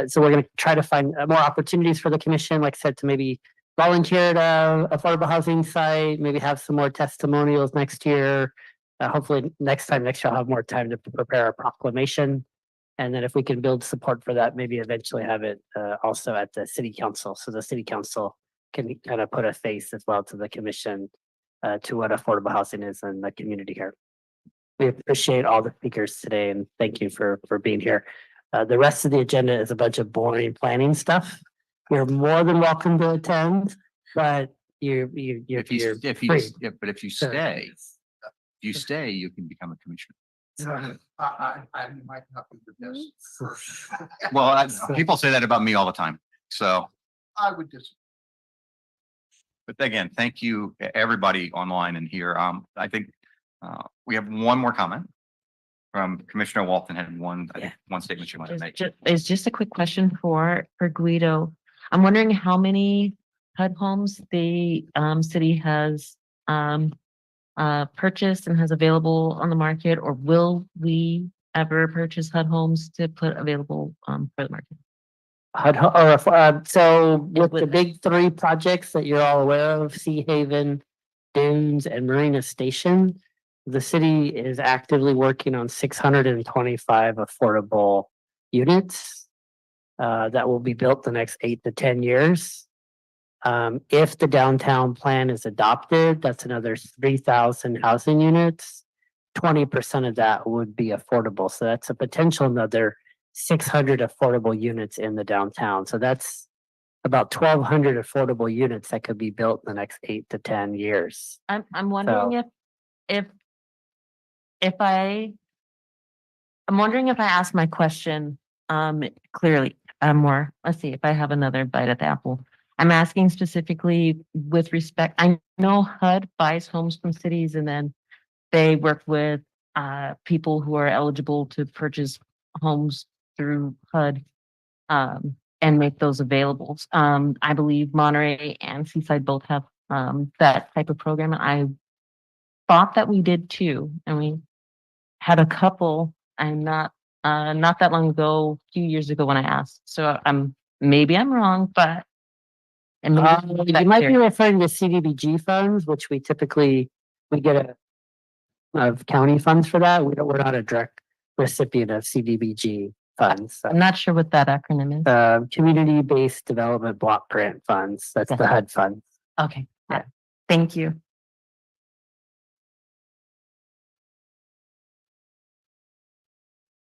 so we're going to try to find more opportunities for the commission, like I said, to maybe volunteer at a affordable housing site, maybe have some more testimonials next year. Hopefully next year I'll have more time to prepare a proclamation. And then if we can build support for that, maybe eventually have it also at the city council. So the city council can kind of put a face as well to the commission to what affordable housing is in the community here. We appreciate all the speakers today and thank you for being here. The rest of the agenda is a bunch of boring planning stuff. You're more than welcome to attend, but you're free. If you stay, you can become a commissioner. I might not be the best. Well, people say that about me all the time. So, I would disagree. but again, thank you, everybody online and here. I think we have one more comment from Commissioner Walton had one statement you want to make. It's just a quick question for Guido. I'm wondering how many HUD homes the city has purchased and has available on the market, or will we ever purchase HUD homes to put available for the market? So with the big three projects that you're all aware of, Sea Haven, Dunes, and Marina Station, the city is actively working on 625 affordable units that will be built the next 8 to 10 years. If the downtown plan is adopted, that's another 3,000 housing units. 20% of that would be affordable. So that's a potential another 600 affordable units in the downtown. So that's about 1,200 affordable units that could be built in the next 8 to 10 years. I'm wondering I'm wondering if I ask my question clearly more. Let's see if I have another bite at the apple. I'm asking specifically with respect. I know HUD buys homes from cities and then they work with people who are eligible to purchase homes through HUD and make those available. I believe Monterey and Seaside both have that type of program. I thought that we did too, and we had a couple. I'm not that long ago, a few years ago when I asked. So maybe I'm wrong, but You might be referring to CDBG funds, which we get of county funds for that. We're not a direct recipient of CDBG funds. I'm not sure what that acronym is. Community-based development block grant funds. That's the HUD fund. Okay. Yeah. Thank you.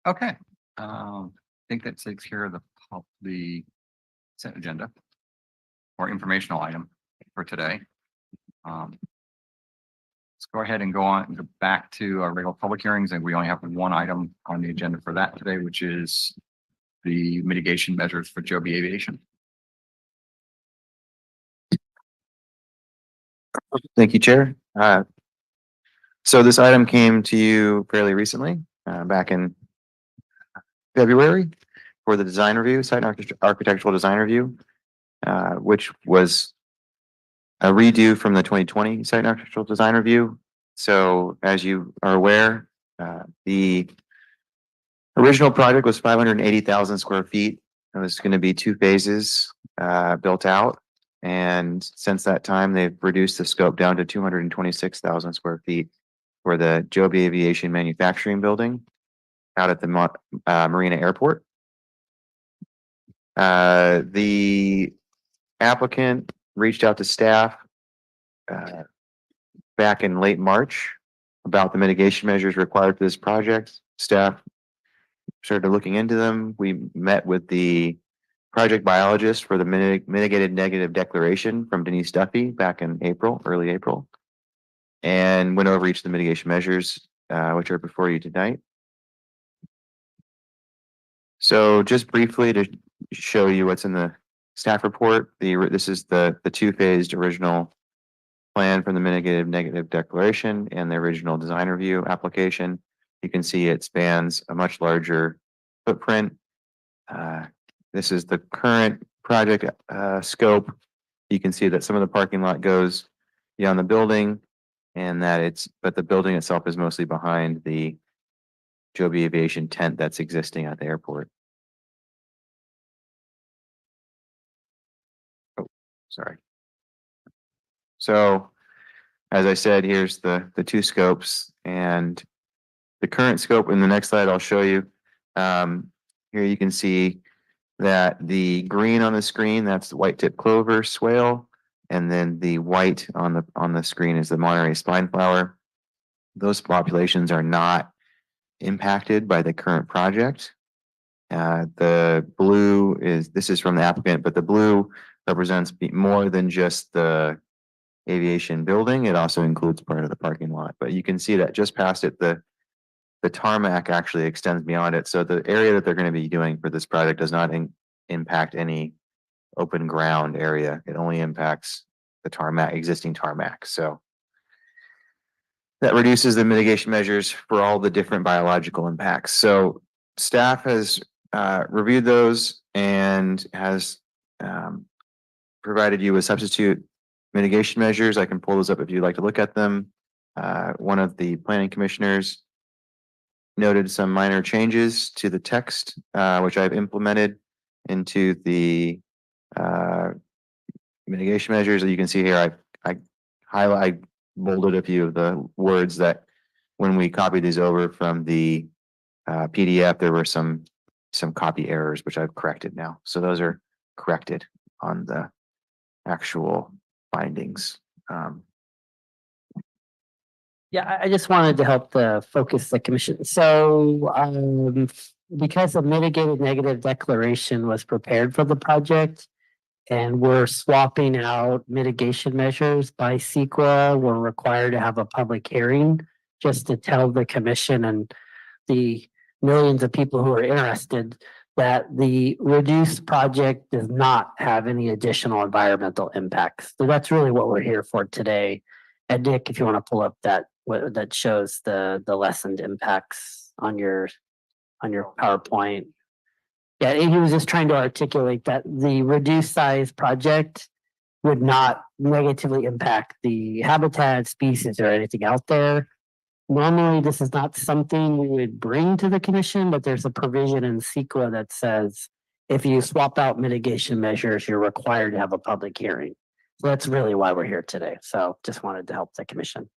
Okay. I think that takes care of the consent agenda or informational item for today. Let's go ahead and go back to our regular public hearings, and we only have one item on the agenda for that today, which is the mitigation measures for Joby Aviation. Thank you, Chair. So this item came to you fairly recently, back in February for the design review, site architectural design review, which was a redo from the 2020 site architectural design review. So as you are aware, the original project was 580,000 square feet. It was going to be 2 phases built out. And since that time, they've reduced the scope down to 226,000 square feet for the Joby Aviation Manufacturing Building out at the Marina Airport. The applicant reached out to staff back in late March about the mitigation measures required for this project. Staff started looking into them. We met with the project biologist for the mitigated negative declaration from Denise Duffy back in April, early April, and went over each of the mitigation measures, which are before you tonight. So just briefly to show you what's in the staff report, this is the 2-phased original plan from the mitigated negative declaration and the original design review application. You can see it spans a much larger footprint. This is the current project scope. You can see that some of the parking lot goes beyond the building, and but the building itself is mostly behind the Joby Aviation tent that's existing at the airport. Oh, sorry. So, as I said, here's the 2 scopes, and the current scope in the next slide I'll show you. Here you can see that the green on the screen, that's the white tip clover swale, and then the white on the screen is the Monterey spine flower. Those populations are not impacted by the current project. The blue this is from the applicant, but the blue represents more than just the aviation building. It also includes part of the parking lot, but you can see that just past it, the tarmac actually extends beyond it. So the area that they're going to be doing for this project does not impact any open ground area. It only impacts the existing tarmac. So that reduces the mitigation measures for all the different biological impacts. So staff has reviewed those and has provided you with substitute mitigation measures. I can pull those up if you'd like to look at them. One of the planning commissioners noted some minor changes to the text, which I've implemented into the mitigation measures. That you can see here, I bolded a few of the words that when we copied these over from the PDF, there were some copy errors, which I've corrected now. So those are corrected on the actual findings. Yeah, I just wanted to help focus the commission. So because the mitigated negative declaration was prepared for the project and we're swapping out mitigation measures by CEQA, we're required to have a public hearing just to tell the commission and the millions of people who are interested that the reduced project does not have any additional environmental impacts. So that's really what we're here for today. And Nick, if you want to pull up that shows the lessened impacts on your PowerPoint. Yeah, he was just trying to articulate that the reduced size project would not negatively impact the habitat, species, or anything out there. Normally, this is not something we would bring to the commission, but there's a provision in CEQA that says if you swap out mitigation measures, you're required to have a public hearing. So that's really why we're here today. So just wanted to help the commission.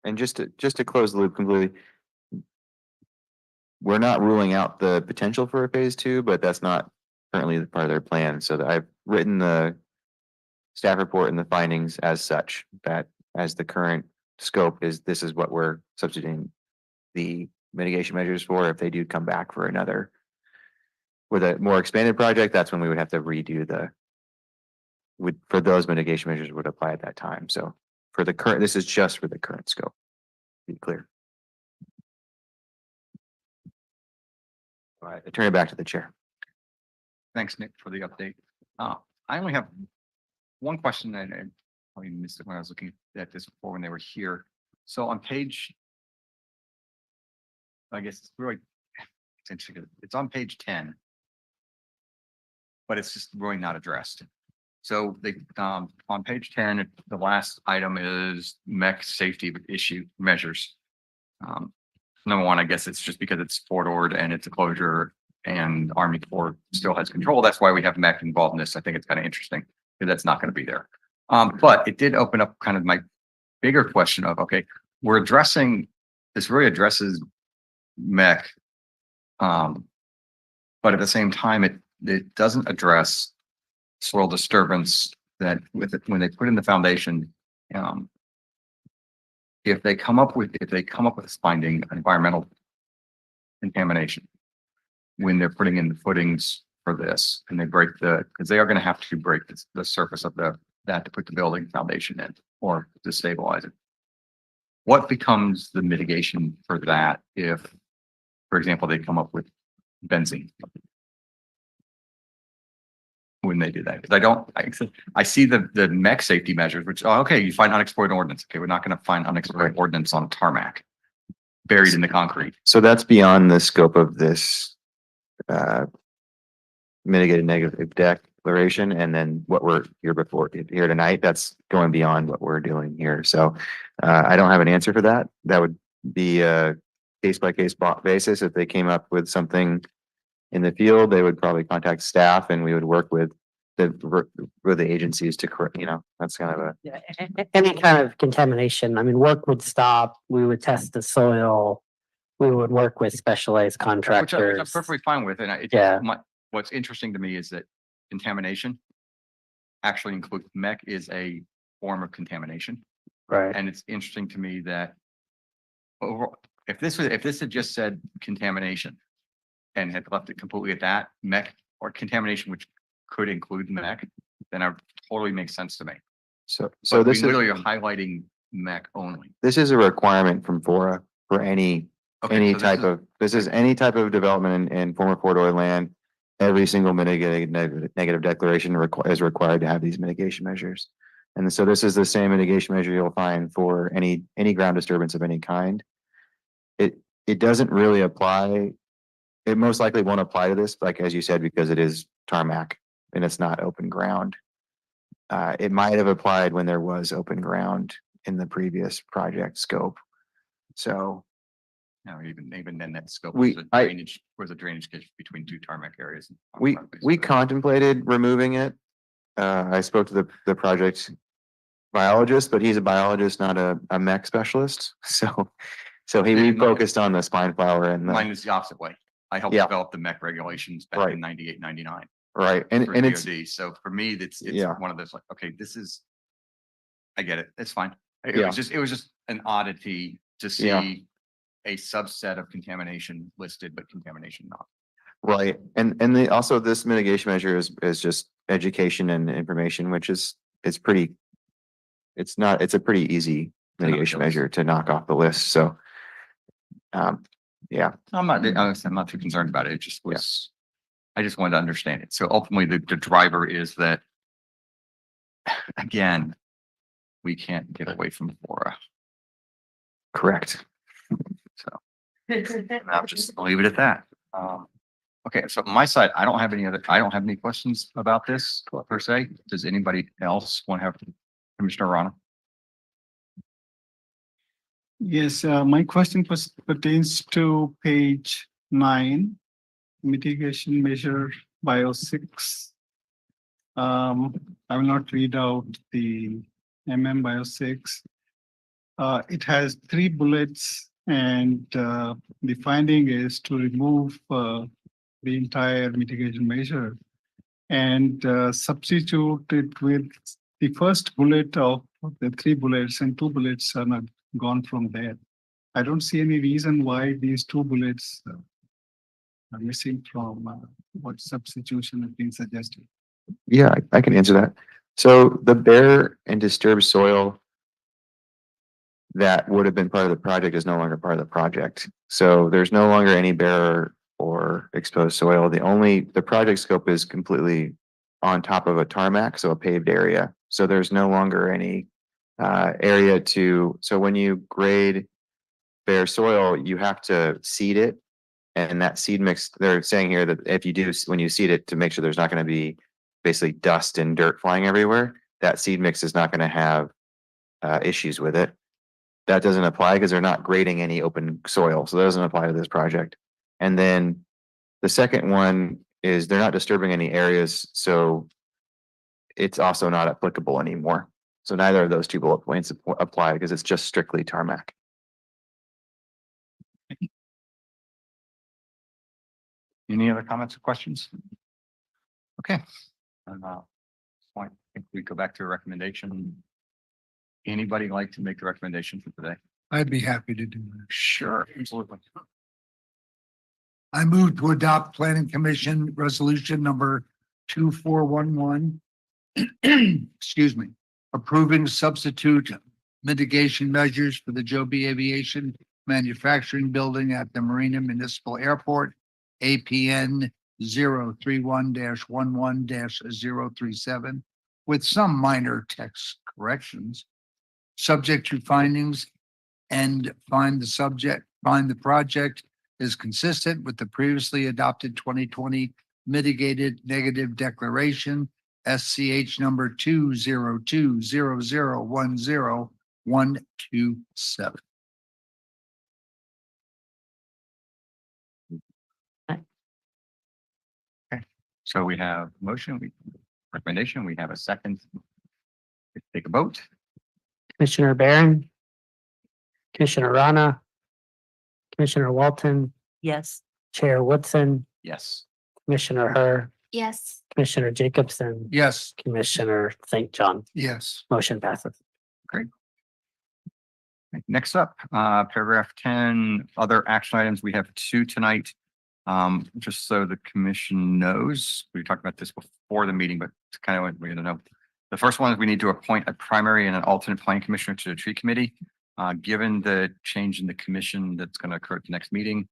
And just to close the loop completely, we're not ruling out the potential for a phase 2, but that's not currently part of their plan. So I've written the staff report and the findings as such, that as the current scope this is what we're substituting the mitigation measures for. If they do come back for another with a more expanded project, that's when we would have to redo would, for those mitigation measures would apply at that time. So for the current, this is just for the current scope. Be clear. All right, I turn it back to the chair. Thanks, Nick, for the update. I only have one question, and I probably missed it when I was looking at this before when they were here. So on page, I guess it's really, it's interesting. It's on page 10, but it's just really not addressed. So they, on page 10, the last item is mech safety issue measures. Number one, I guess it's just because it's four-doored and it's a closure and Army Corps still has control. That's why we have mech involved in this. I think it's kind of interesting because that's not going to be there. But it did open up kind of my bigger question of, okay, we're addressing, this really addresses mech. But at the same time, it doesn't address soil disturbance that with it, when they put in the foundation, if they come up with this finding environmental contamination when they're putting in the footings for this and they break because they are going to have to break the surface of that to put the building foundation in or to stabilize it. What becomes the mitigation for that if, for example, they come up with benzene? When they do that, because I see the mech safety measures, which, oh, okay, you find unexplored ordnance. Okay, we're not going to find unexplored ordnance on tarmac buried in the concrete. So that's beyond the scope of this mitigated negative declaration. And then what we're here tonight, that's going beyond what we're doing here. So I don't have an answer for that. That would be a case by case basis. If they came up with something in the field, they would probably contact staff and we would work with the agencies to correct, that's kind of a. Yeah, any kind of contamination. I mean, work would stop. We would test the soil. We would work with specialized Which I'm contractors. perfectly fine with. And what's interesting to me is that contamination actually includes mech is a form of contamination. Right. And it's interesting to me that overall, if this had just said contamination and had left it completely at that, mech or contamination, which could include mech, then it totally makes sense to me. So But this we is literally are highlighting mech only. this is a requirement from FORA for any Okay, so this is any type of development in former Fort Oil land. Every single mitigated negative declaration is required to have these mitigation measures. And so this is the same mitigation measure you'll find for any ground disturbance of any kind. It doesn't really apply. It most likely won't apply to this, like as you said, because it is tarmac and it's not open ground. It might have applied when there was open ground in the previous project scope. So No, even then that scope was a drainage ditch between two tarmac areas. we contemplated removing it. I spoke to the project biologist, but he's a biologist, not a mech specialist. So we focused on the spine flower and Mine is the opposite way. I helped develop the mech regulations back in 98, 99. Right. And it's DOD. So for me, it's one of those like, okay, I get it. It's fine. It was just an oddity to see a subset of contamination listed, but contamination not. right. And also this mitigation measure is just education and information, which is it's a pretty easy mitigation measure to knock off the list. So I'm not too concerned about it. It just was, I just wanted to understand it. So ultimately the driver is that, again, we can't get away from FORA. correct. So I'll just leave it at that. Okay, so on my side, I don't have any questions about this per se. Does anybody else want to have Commissioner Rana? Yes, my question pertains to page 9, mitigation measure bio 6. I will not read out the bio 6. It has 3 bullets and the finding is to remove the entire mitigation measure and substitute it with the first bullet of the 3 bullets, and 2 bullets are not gone from there. I don't see any reason why these 2 bullets are missing from what substitution has been suggested. Yeah, I can answer that. So the bare and disturbed soil that would have been part of the project is no longer part of the project. So there's no longer any bare or exposed soil. The project scope is completely on top of a tarmac, so a paved area. So there's no longer any area so when you grade bare soil, you have to seed it. And that seed mix, they're saying here that if you do, when you seed it, to make sure there's not going to be basically dust and dirt flying everywhere, that seed mix is not going to have issues with it. That doesn't apply because they're not grading any open soil. So that doesn't apply to this project. And then the second one is they're not disturbing any areas. So it's also not applicable anymore. So neither of those two bullet points apply because it's just strictly tarmac. Any other comments or questions? Okay. And, point, I think we go back to a recommendation. Anybody like to make the recommendation for today? I'd be happy to do that. Sure, absolutely. I move to adopt Planning Commission Resolution number 2411. Excuse me, approving substitute mitigation measures for the Joe B. Aviation Manufacturing Building at the Marina Municipal Airport, APN 031-11-037, with some minor text corrections, subject to findings, and find the project is consistent with the previously adopted 2020 mitigated negative declaration, SCH number 2020010-127. So we have motion, recommendation, we have a second. Take a vote. Commissioner Barron, Commissioner Rana, Commissioner Walton, Yes. Chair Woodson, Yes. Commissioner Herr, Yes. Commissioner Jacobson, Yes. Commissioner St. John. Yes. Motion passes. Great. Next up, paragraph 10, other action items. We have two tonight. Just so the commission knows, we talked about this before the meeting, but it's kind of what we're gonna know. The first one is we need to appoint a primary and an alternate planning commissioner to the tree committee. Given the change in the commission that's going to occur at the next meeting,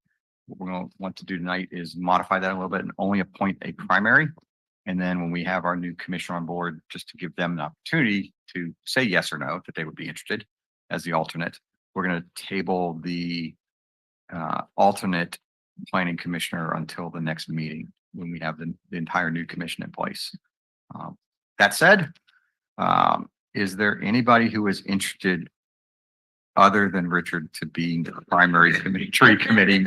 what we're going to want to do tonight is modify that a little bit and only appoint a primary. And then when we have our new commissioner on board, just to give them an opportunity to say yes or no, that they would be interested as the alternate, we're going to table the alternate planning commissioner until the next meeting when we have the entire new commission in place. That said, is there anybody who is interested other than Richard to being the primary tree committee?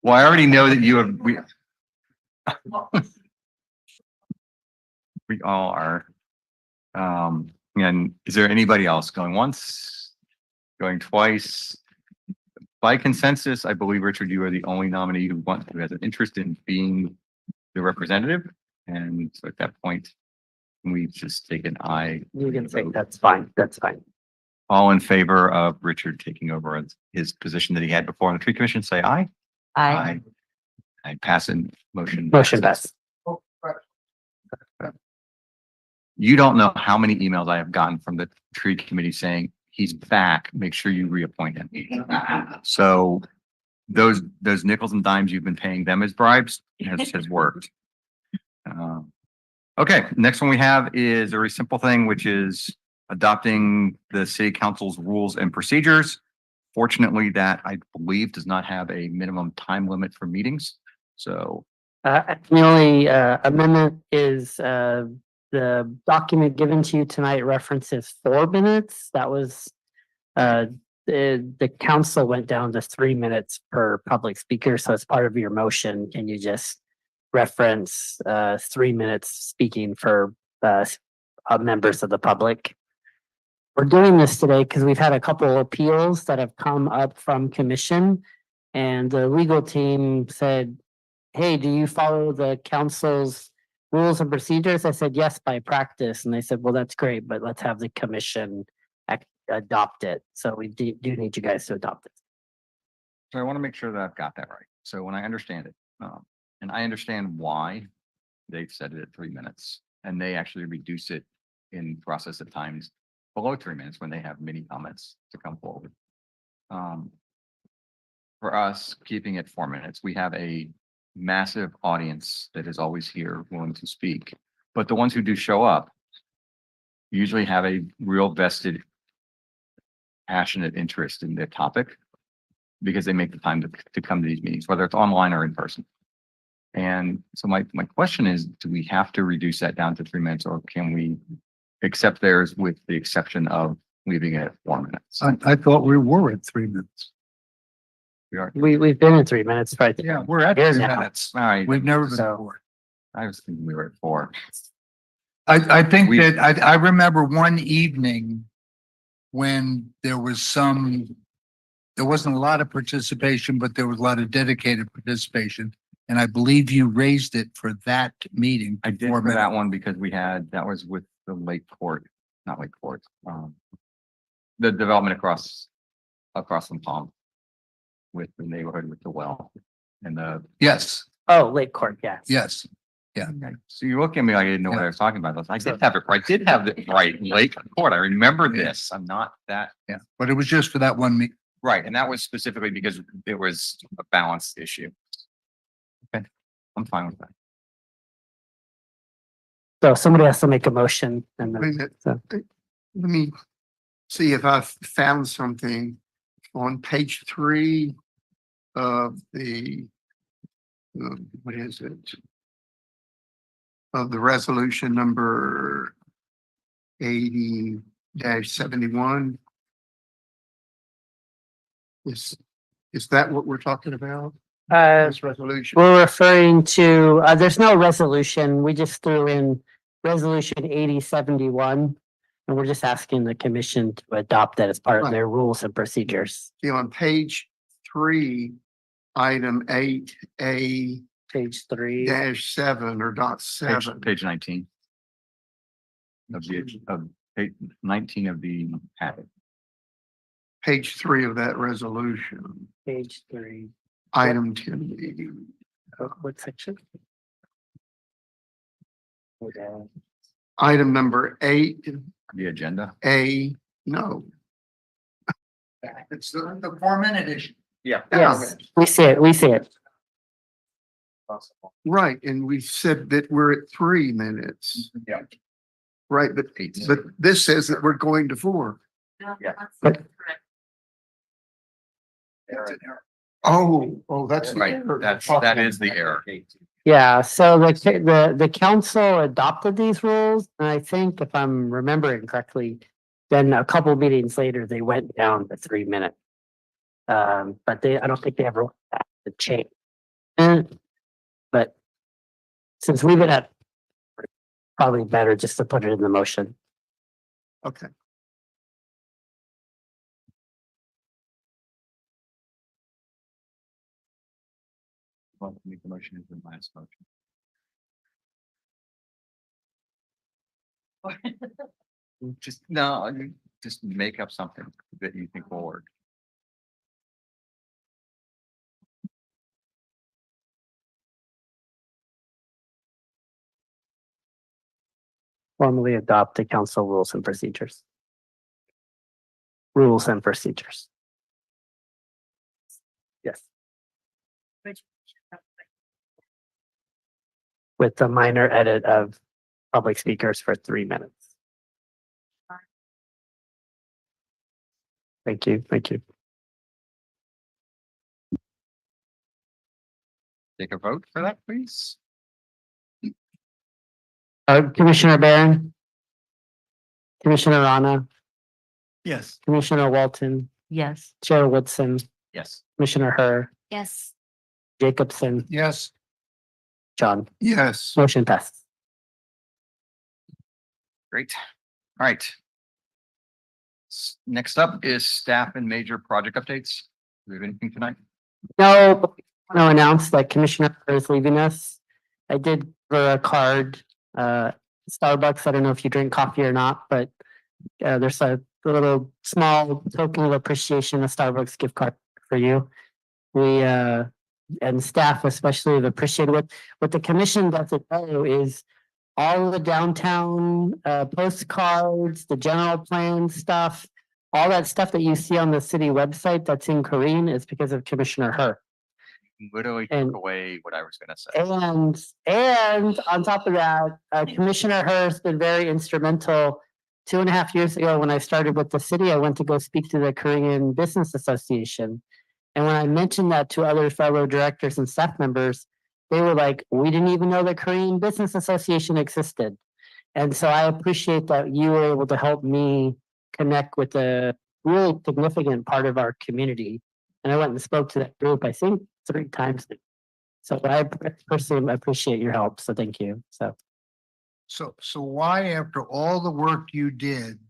Well, I already know that you have, we all are. And is there anybody else going once, going twice? By consensus, I believe, Richard, you are the only nominee who has an interest in being the representative. And so at that point, we just take an aye. You can say that's fine. That's fine. All in favor of Richard taking over his position that he had before on the tree commission, say aye. I pass and motion. Motion passes. You don't know how many emails I have gotten from the tree committee saying he's back. Make sure you reappoint him. So those nickels and dimes you've been paying them as bribes has worked. Okay, next one we have is a very simple thing, which is adopting the city council's rules and procedures. Fortunately, that I believe does not have a minimum time limit for meetings. So The only amendment is the document given to you tonight references 4 minutes. That was the council went down to 3 minutes per public speaker. So as part of your motion, can you just reference 3 minutes speaking for members of the public? We're doing this today because we've had a couple appeals that have come up from commission, and the legal team said, hey, do you follow the council's rules and procedures? I said, yes, by practice. And they said, well, that's great, but let's have the commission adopt it. So we do need you guys to adopt it. So I want to make sure that I've got that right. So when I understand it, and I understand why they've set it at 3 minutes, and they actually reduce it in process at times below 3 minutes when they have many comments to come forward. For us, keeping it 4 minutes, we have a massive audience that is always here willing to speak. But the ones who do show up usually have a real vested, passionate interest in the topic because they make the time to come to these meetings, whether it's online or in person. And so my question is, do we have to reduce that down to 3 minutes, or can we accept theirs with the exception of leaving it at 4 minutes? I thought we were at 3 minutes. We are. We've been in 3 minutes, right? Yeah, we're at Here 3 now. minutes. All right. We've never been So- forward. I was thinking we were at 4. I think We- that I remember one evening when there wasn't a lot of participation, but there was a lot of dedicated participation. And I believe you raised it for that meeting. I did 4 for that minutes. one because that was with the Lake Court, not Lake Court, the development across from Palm with the neighborhood with the well and Yes, Oh, Lake Court, yes. yes. Okay. So you look at me like I didn't know what Yeah. I was talking about. I did have it right. I did have it right. Lake Court. I remember this. I'm not that Yeah, but it was just for that one meeting. right. And that was specifically because it was a balance issue. Okay. I'm fine with that. So somebody has to make a motion and Wait a then, minute. so. Let me see if I found something on page 3 of the, what is it? Of the resolution number 80-71. Is that what we're talking about? This resolution? we're referring to, there's no resolution. We just threw in resolution 8071. And we're just asking the commission to adopt that as part of their rules and procedures. See, on page 3, item 8A Page 3. -7 or dot Page 7. 19. Of page 19 of the packet. Page 3 of that resolution, Page 3. item 10B. What section? Okay. Item number 8A, The agenda. no. It's the 4-minute issue. Yeah. Yes, we see it. Right, and we said that we're at 3 minutes. Yeah. Right, but this says that we're going to 4. But Oh, that's the Right. error. That is the error. yeah, so the council adopted these rules, and I think if I'm remembering correctly, then a couple meetings later, they went down to 3 minutes. But I don't think they ever went back to change. But since we've been at, probably better just to put it in the motion. Okay. Want to make the motion as the last motion. Just make up something that you think will work. Formally adopt the council rules and procedures. Rules and procedures. Yes. With the minor edit of public speakers for 3 minutes. Thank you. Take a vote for that, please. Commissioner Barron. Commissioner Rana, Yes. Commissioner Walton, Yes. Chair Woodson, Yes. Commissioner Herr, Yes. Jacobson, Yes. John, Yes, motion passes. Great. All right. Next up is staff and major project updates. Do we have anything tonight? No, but we want to announce that Commissioner Herr is leaving us. I did give her a card, Starbucks. I don't know if you drink coffee or not, but there's a little small token of appreciation, a Starbucks gift card for you. We and staff especially have appreciated what the commission doesn't know is all of the downtown postcards, the general plan stuff, all that stuff that you see on the city website that's in Korean is because of Commissioner Her. Literally And- took away what I was gonna say. And on top of that, Commissioner Her has been very instrumental. 2.5 years ago, when I started with the city, I went to go speak to the Korean Business Association. And when I mentioned that to other fellow directors and staff members, they were like, we didn't even know the Korean Business Association existed. And so I appreciate that you were able to help me connect with a really significant part of our community. And I went and spoke to that group, I think 3 times. So I personally appreciate your help. So thank you. So why, after all the work you did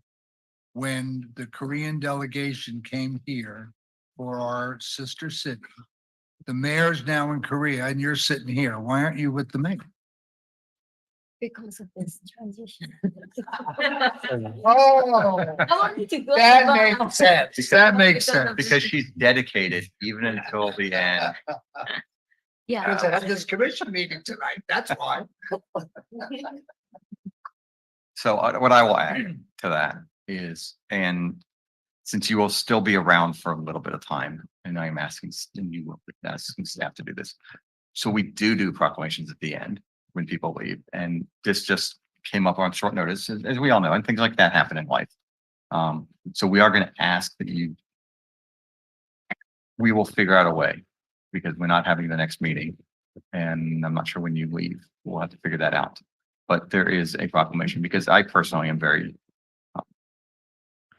when the Korean delegation came here for our sister city, the mayor's now in Korea and you're sitting here, why aren't you with the mayor? Because of this transition. Oh, I wanted to go. that back. makes sense. That makes sense. Because she's dedicated even until the end. Yeah. Because I had this commission meeting tonight, that's why. So what I will add to that is, and since you will still be around for a little bit of time, and I'm asking, and you will be asking staff to do this. So we do proclamations at the end when people leave, and this just came up on short notice, as we all know, and things like that happen in life. So we are going to ask that we will figure out a way, because we're not having the next meeting, and I'm not sure when you leave. We'll have to figure that out. But there is a proclamation, because I personally am very,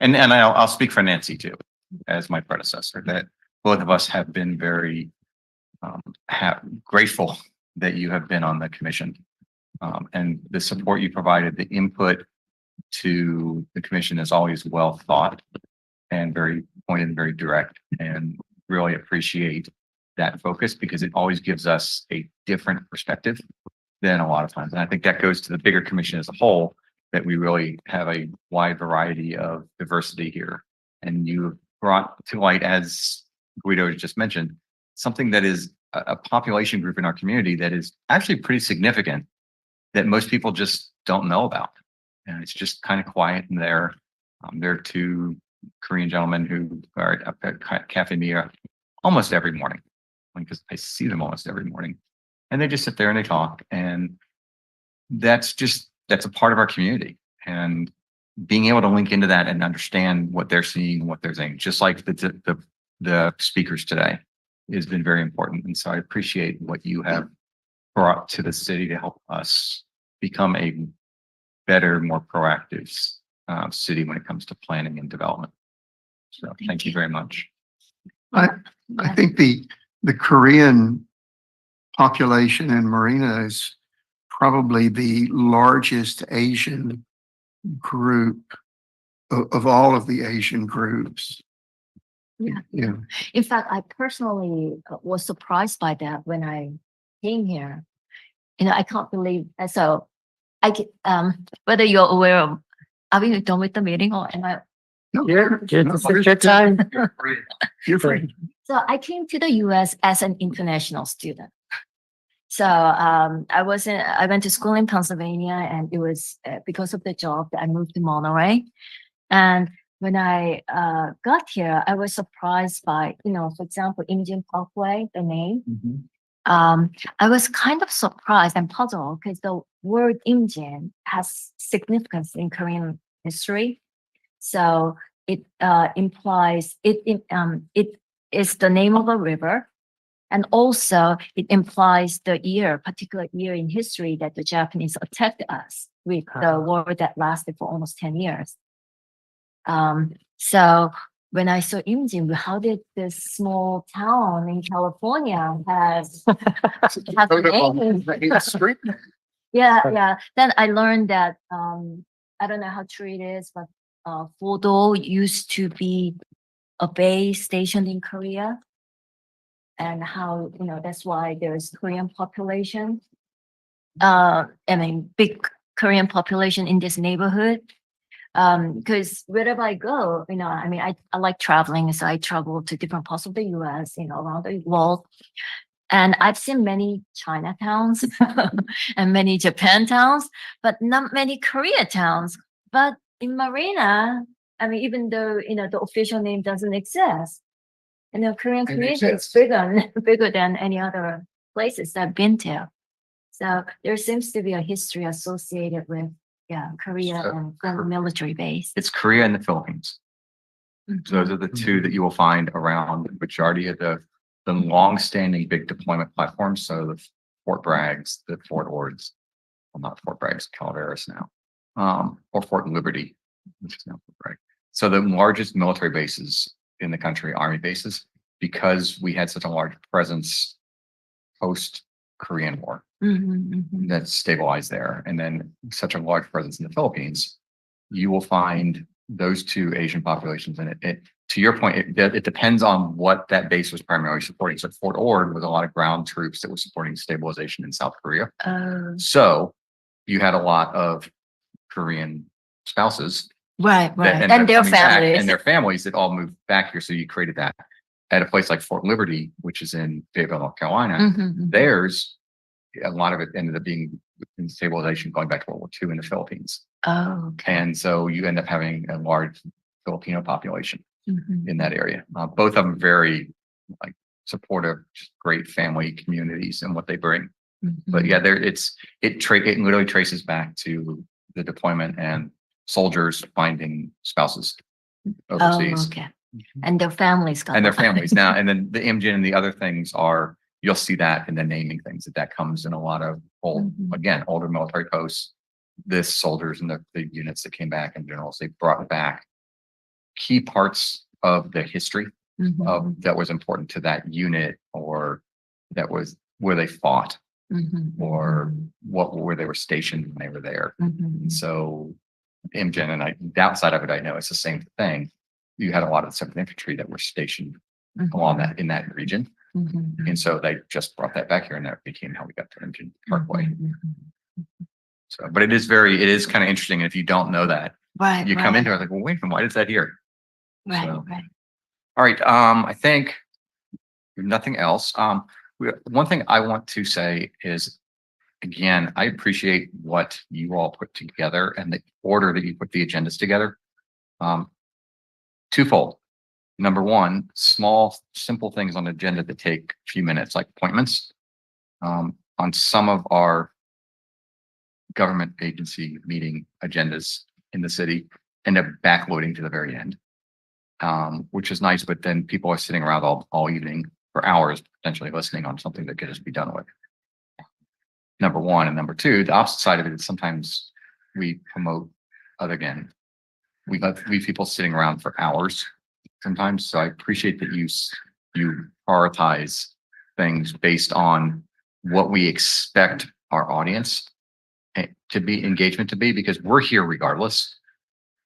and I'll speak for Nancy too, as my predecessor, that both of us have been very grateful that you have been on the commission, and the support you provided, the input to the commission is always well thought and very pointed and very direct, and really appreciate that focus, because it always gives us a different perspective than a lot of times. And I think that goes to the bigger commission as a whole, that we really have a wide variety of diversity here. And you brought to light, as Guido just mentioned, something that is a population group in our community that is actually pretty significant, that most people just don't know about. And it's just kind of quiet in there. There are 2 Korean gentlemen who are up at Cafe Mia almost every morning, because I see them almost every morning. And they just sit there and they talk, and that's a part of our community. And being able to link into that and understand what they're seeing, what they're saying, just like the speakers today, has been very important. And so I appreciate what you have brought to the city to help us become a better, more proactive city when it comes to planning and development. So thank you very much. I think the Korean population in Marina is probably the largest Asian group of all of the Asian groups. Yeah. Yeah. In fact, I personally was surprised by that when I came here. I can't believe. So whether you're aware of, are we done with the meeting, or am I? This is your time. You're free. So I came to the US as an international student. So I went to school in Pennsylvania, and it was because of the job that I moved to Monterey. And when I got here, I was surprised by, for example, Imjin Parkway, the name. I was kind of surprised and puzzled, because the word Imjin has significance in Korean history. So it implies it is the name of a river. And also it implies the particular year in history that the Japanese attacked us with the war that lasted for almost 10 years. So when I saw Imjin, how did this small town in California have names? Yeah. Then I learned that, I don't know how true it is, but Fodo used to be a base stationed in Korea. And how, that's why there's Korean population. Big Korean population in this neighborhood. Because wherever I go, I like traveling. So I travel to different parts of the US, around the world. And I've seen many Chinatowns and many Japan towns, but not many Korea towns. But in Marina, I mean, even though, the official name doesn't exist, Korean It community is exists. bigger than any other places I've been to. So there seems to be a history associated with, Korea So, and former military base. It's Korea and the Philippines. So those are the two that you will find around the majority of the long-standing big deployment platforms. So the Fort Braggs, the Fort Ords, well, not Fort Braggs, Calaveras now, or Fort Liberty, which is now Fort Bragg. So the largest military bases in the country, Army bases, because we had such a large presence post-Korean War that stabilized there, and then such a large presence in the Philippines, you will find those two Asian populations. And it to your point, it depends on what that base was primarily supporting. So Fort Ord was a lot of ground troops that was supporting stabilization in South Korea. So you had a lot of Korean spouses Right, that ended and up their coming back, families. and their families that all moved back here. So you created that at a place like Fort Liberty, which is in Fayetteville, North Carolina. Mhm. Theirs, a lot of it ended up being in stabilization going back to World War II in the Philippines. Oh, okay. And so you end up having a large Filipino population Mhm. in that area. Both of them very like supportive, just great family communities and what they bring. But Mhm. yeah, it literally traces back to the deployment and soldiers finding spouses Oh, overseas. okay. And their families got And their that. families now, and then the IMGN and the other things are, you'll see that in the naming things, that comes in a lot of older military posts. This soldiers and the units that came back in general, they brought back key parts of the history of that was important to that unit, or that was where they fought, or where they were stationed when they were there. And so IMGN, and the outside of it, I know it's the same thing. You had a lot of the 7th Infantry that were stationed along in that region. And so they just brought that back here, and that became how we got to IMGN Parkway. So, but it is kind of interesting. And if you don't know that, Right, you come into it like, well, wait a minute, why is that here? right, So- right. All right. I think nothing else. One thing I want to say is, again, I appreciate what you all put together and the order that you put the agendas together. Twofold. Number one, small, simple things on the agenda that take a few minutes, like appointments. On some of our government agency meeting agendas in the city, end up backloading to the very end, which is nice, but then people are sitting around all evening for hours, potentially listening on something that could just be done with. Number one. And number two, the opposite side of it is sometimes we promote, again, we leave people sitting around for hours sometimes. So I appreciate that you prioritize things based on what we expect our audience to be, engagement to be, because we're here regardless.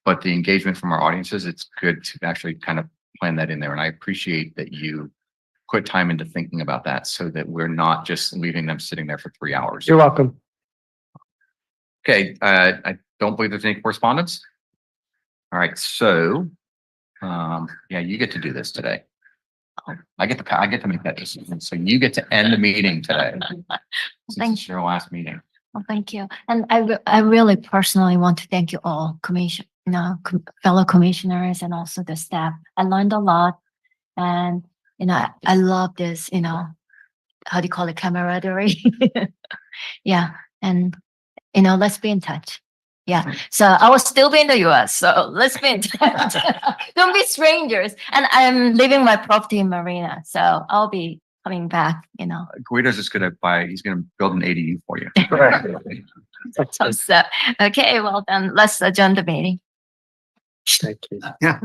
But the engagement from our audiences, it's good to actually kind of plan that in there. And I appreciate that you put time into thinking about that, so that we're not just leaving them sitting there for 3 hours. You're welcome. Okay, I don't believe there's any correspondence. All right, so, yeah, you get to do this today. I get to make that decision. So you get to end the meeting today. Since it's your last meeting. Well, thank you. And I really personally want to thank you all, fellow commissioners, and also the staff. I learned a lot, and, I love this, how do you call it, camaraderie? Yeah. And, let's be in touch. Yeah. So I will still be in the US. So let's be in touch. Don't be strangers. And I'm leaving my property in Marina. So I'll be coming back, Guido's just he's gonna build an ADU for you. So, okay, well then let's adjourn the meeting. Thank you. Yeah.